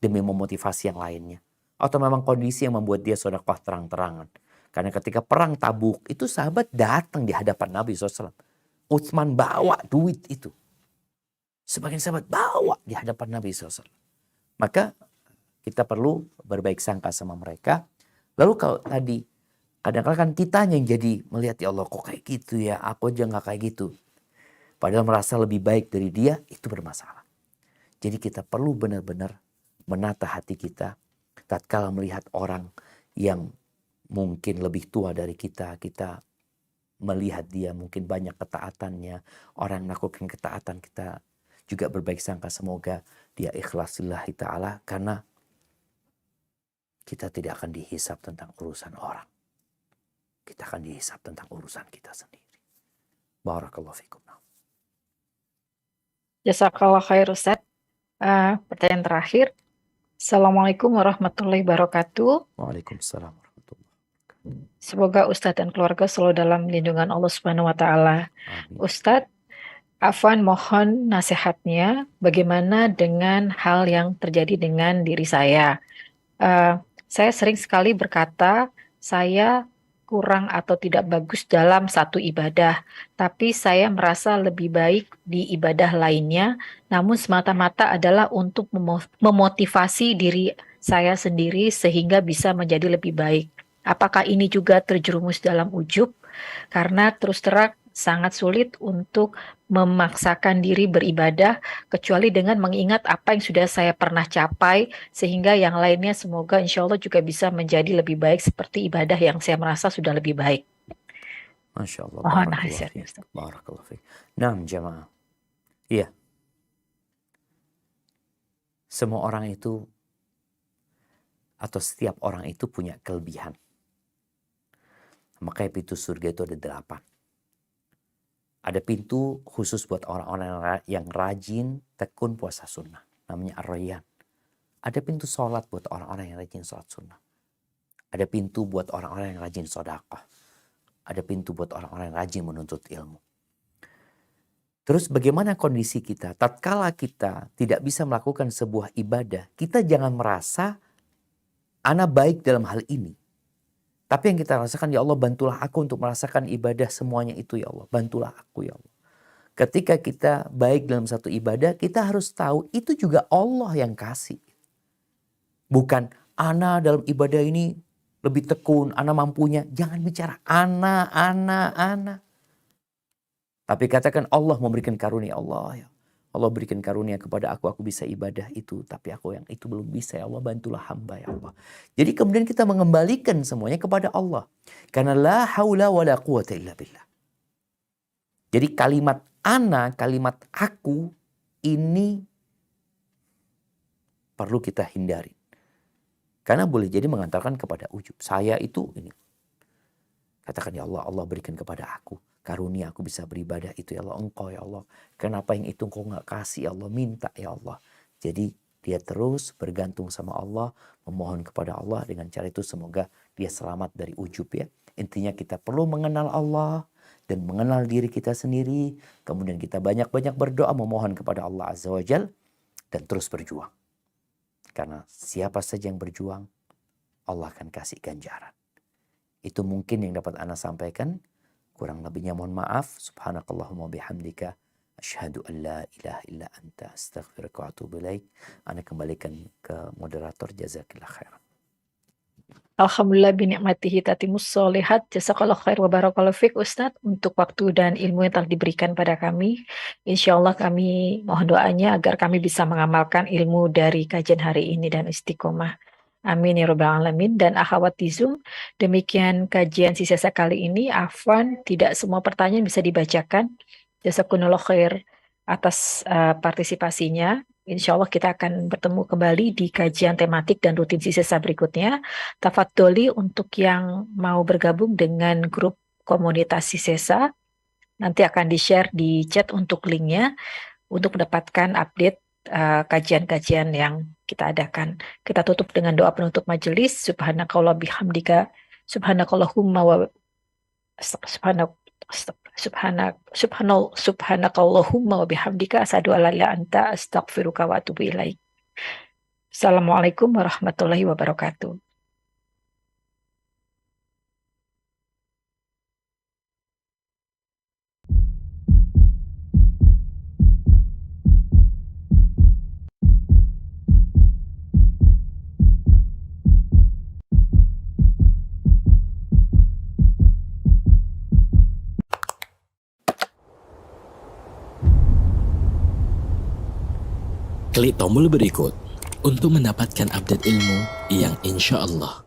demi memotivasi yang lainnya. Atau memang kondisi yang membuat dia sedekah terang-terangan. Karena ketika perang Tabuk, itu sahabat datang di hadapan Nabi SAW. Utsman bawa duit itu. Sebagian sahabat bawa di hadapan Nabi SAW. Maka kita perlu berbaik sangka sama mereka. Lalu kalau tadi, kadang-kadang kan kitanya yang jadi melihat, ya Allah kok kayak gitu ya, aku aja gak kayak gitu. Padahal merasa lebih baik dari dia, itu bermasalah. Jadi kita perlu benar-benar menata hati kita. Tatkala melihat orang yang mungkin lebih tua dari kita, kita melihat dia mungkin banyak ketaatannya. Orang yang melakukan ketaatan, kita juga berbaik sangka semoga dia ikhlas lillahi ta'ala. Karena kita tidak akan dihisap tentang urusan orang. Kita akan dihisap tentang urusan kita sendiri. Barakallahu fikum. Jazakallah khair Ustaz. Pertanyaan terakhir. Assalamualaikum warahmatullahi wabarakatuh. Waalaikumsalam warahmatullahi wabarakatuh. Semoga Ustadz dan keluarga selalu dalam lindungan Allah Subhanahu wa Ta'ala. Ustadz, Afwan mohon nasihatnya bagaimana dengan hal yang terjadi dengan diri saya. Saya sering sekali berkata, saya kurang atau tidak bagus dalam satu ibadah, tapi saya merasa lebih baik di ibadah lainnya, namun semata-mata adalah untuk memotivasi diri saya sendiri sehingga bisa menjadi lebih baik. Apakah ini juga terjerumus dalam ujub? Karena terus terang sangat sulit untuk memaksakan diri beribadah kecuali dengan mengingat apa yang sudah saya pernah capai sehingga yang lainnya semoga insya Allah juga bisa menjadi lebih baik seperti ibadah yang saya merasa sudah lebih baik. Masya Allah. Mohon Barakallah nasihatnya, fiik. Ustaz. Barakallah fiik. Naam jamaah. Iya. Semua orang itu atau setiap orang itu punya kelebihan. Makanya pintu surga itu ada 8. Ada pintu khusus buat orang-orang yang rajin tekun puasa sunnah. Namanya Ar-Rayyan. Ada pintu sholat buat orang-orang yang rajin sholat sunnah. Ada pintu buat orang-orang yang rajin sedekah. Ada pintu buat orang-orang yang rajin menuntut ilmu. Terus bagaimana kondisi kita? Tatkala kita tidak bisa melakukan sebuah ibadah, kita jangan merasa ana baik dalam hal ini. Tapi yang kita rasakan, ya Allah bantulah aku untuk merasakan ibadah semuanya itu ya Allah. Bantulah aku ya Allah. Ketika kita baik dalam satu ibadah, kita harus tahu itu juga Allah yang kasih. Bukan ana dalam ibadah ini lebih tekun, ana mampunya. Jangan bicara ana. Tapi katakan Allah memberikan karunia Allah ya. Allah berikan karunia kepada aku bisa ibadah itu. Tapi aku yang itu belum bisa ya Allah, bantulah hamba ya Allah. Jadi kemudian kita mengembalikan semuanya kepada Allah. Karena la haula wa la quwata illa billah. Jadi kalimat ana, kalimat aku ini perlu kita hindari. Karena boleh jadi mengantarkan kepada ujub. Saya itu ini. Katakan ya Allah, Allah berikan kepada aku. Karunia aku bisa beribadah itu ya Allah, engkau ya Allah. Kenapa yang itu engkau gak kasih ya Allah, minta ya Allah. Jadi dia terus bergantung sama Allah, memohon kepada Allah. Dengan cara itu semoga dia selamat dari ujub ya. Intinya kita perlu mengenal Allah dan mengenal diri kita sendiri. Kemudian kita banyak-banyak berdoa memohon kepada Allah Azza wa Jal. Dan terus berjuang. Karena siapa saja yang berjuang, Allah akan kasih ganjaran. Itu mungkin yang dapat Ana sampaikan. Kurang lebihnya mohon maaf. Subhanakallahumma bihamdika. Asyhadu an la ilaha illa anta astaghfiruka wa atubu ilaik. Ana kembalikan ke moderator. Jazakillah khairan. Alhamdulillah binikmatihi tatimus sholihat. Jazakallah khair wa barakallahu fiik Ustadz untuk waktu dan ilmu yang telah diberikan pada kami. Insya Allah kami mohon doanya agar kami bisa mengamalkan ilmu dari kajian hari ini dan istiqomah. Amin ya rabbal alamin. Dan akhwat di Zoom, demikian kajian sisa kali ini. Afwan, tidak semua pertanyaan bisa dibacakan. Jazakumullah khair atas partisipasinya. Insya Allah kita akan bertemu kembali di kajian tematik dan rutin sisa berikutnya. Tafadholi untuk yang mau bergabung dengan grup komunitas Sisesa, nanti akan di-share di chat untuk linknya untuk mendapatkan update kajian-kajian yang kita adakan. Kita tutup dengan doa penutup majelis. Subhanakallah bihamdika. Subhanakallahumma wa subhanakallahumma wa bihamdika asyhadu an la ilaha illa anta astaghfiruka wa atubu ilaik. Assalamualaikum warahmatullahi wabarakatuh. Klik tombol berikut untuk mendapatkan update ilmu yang insya Allah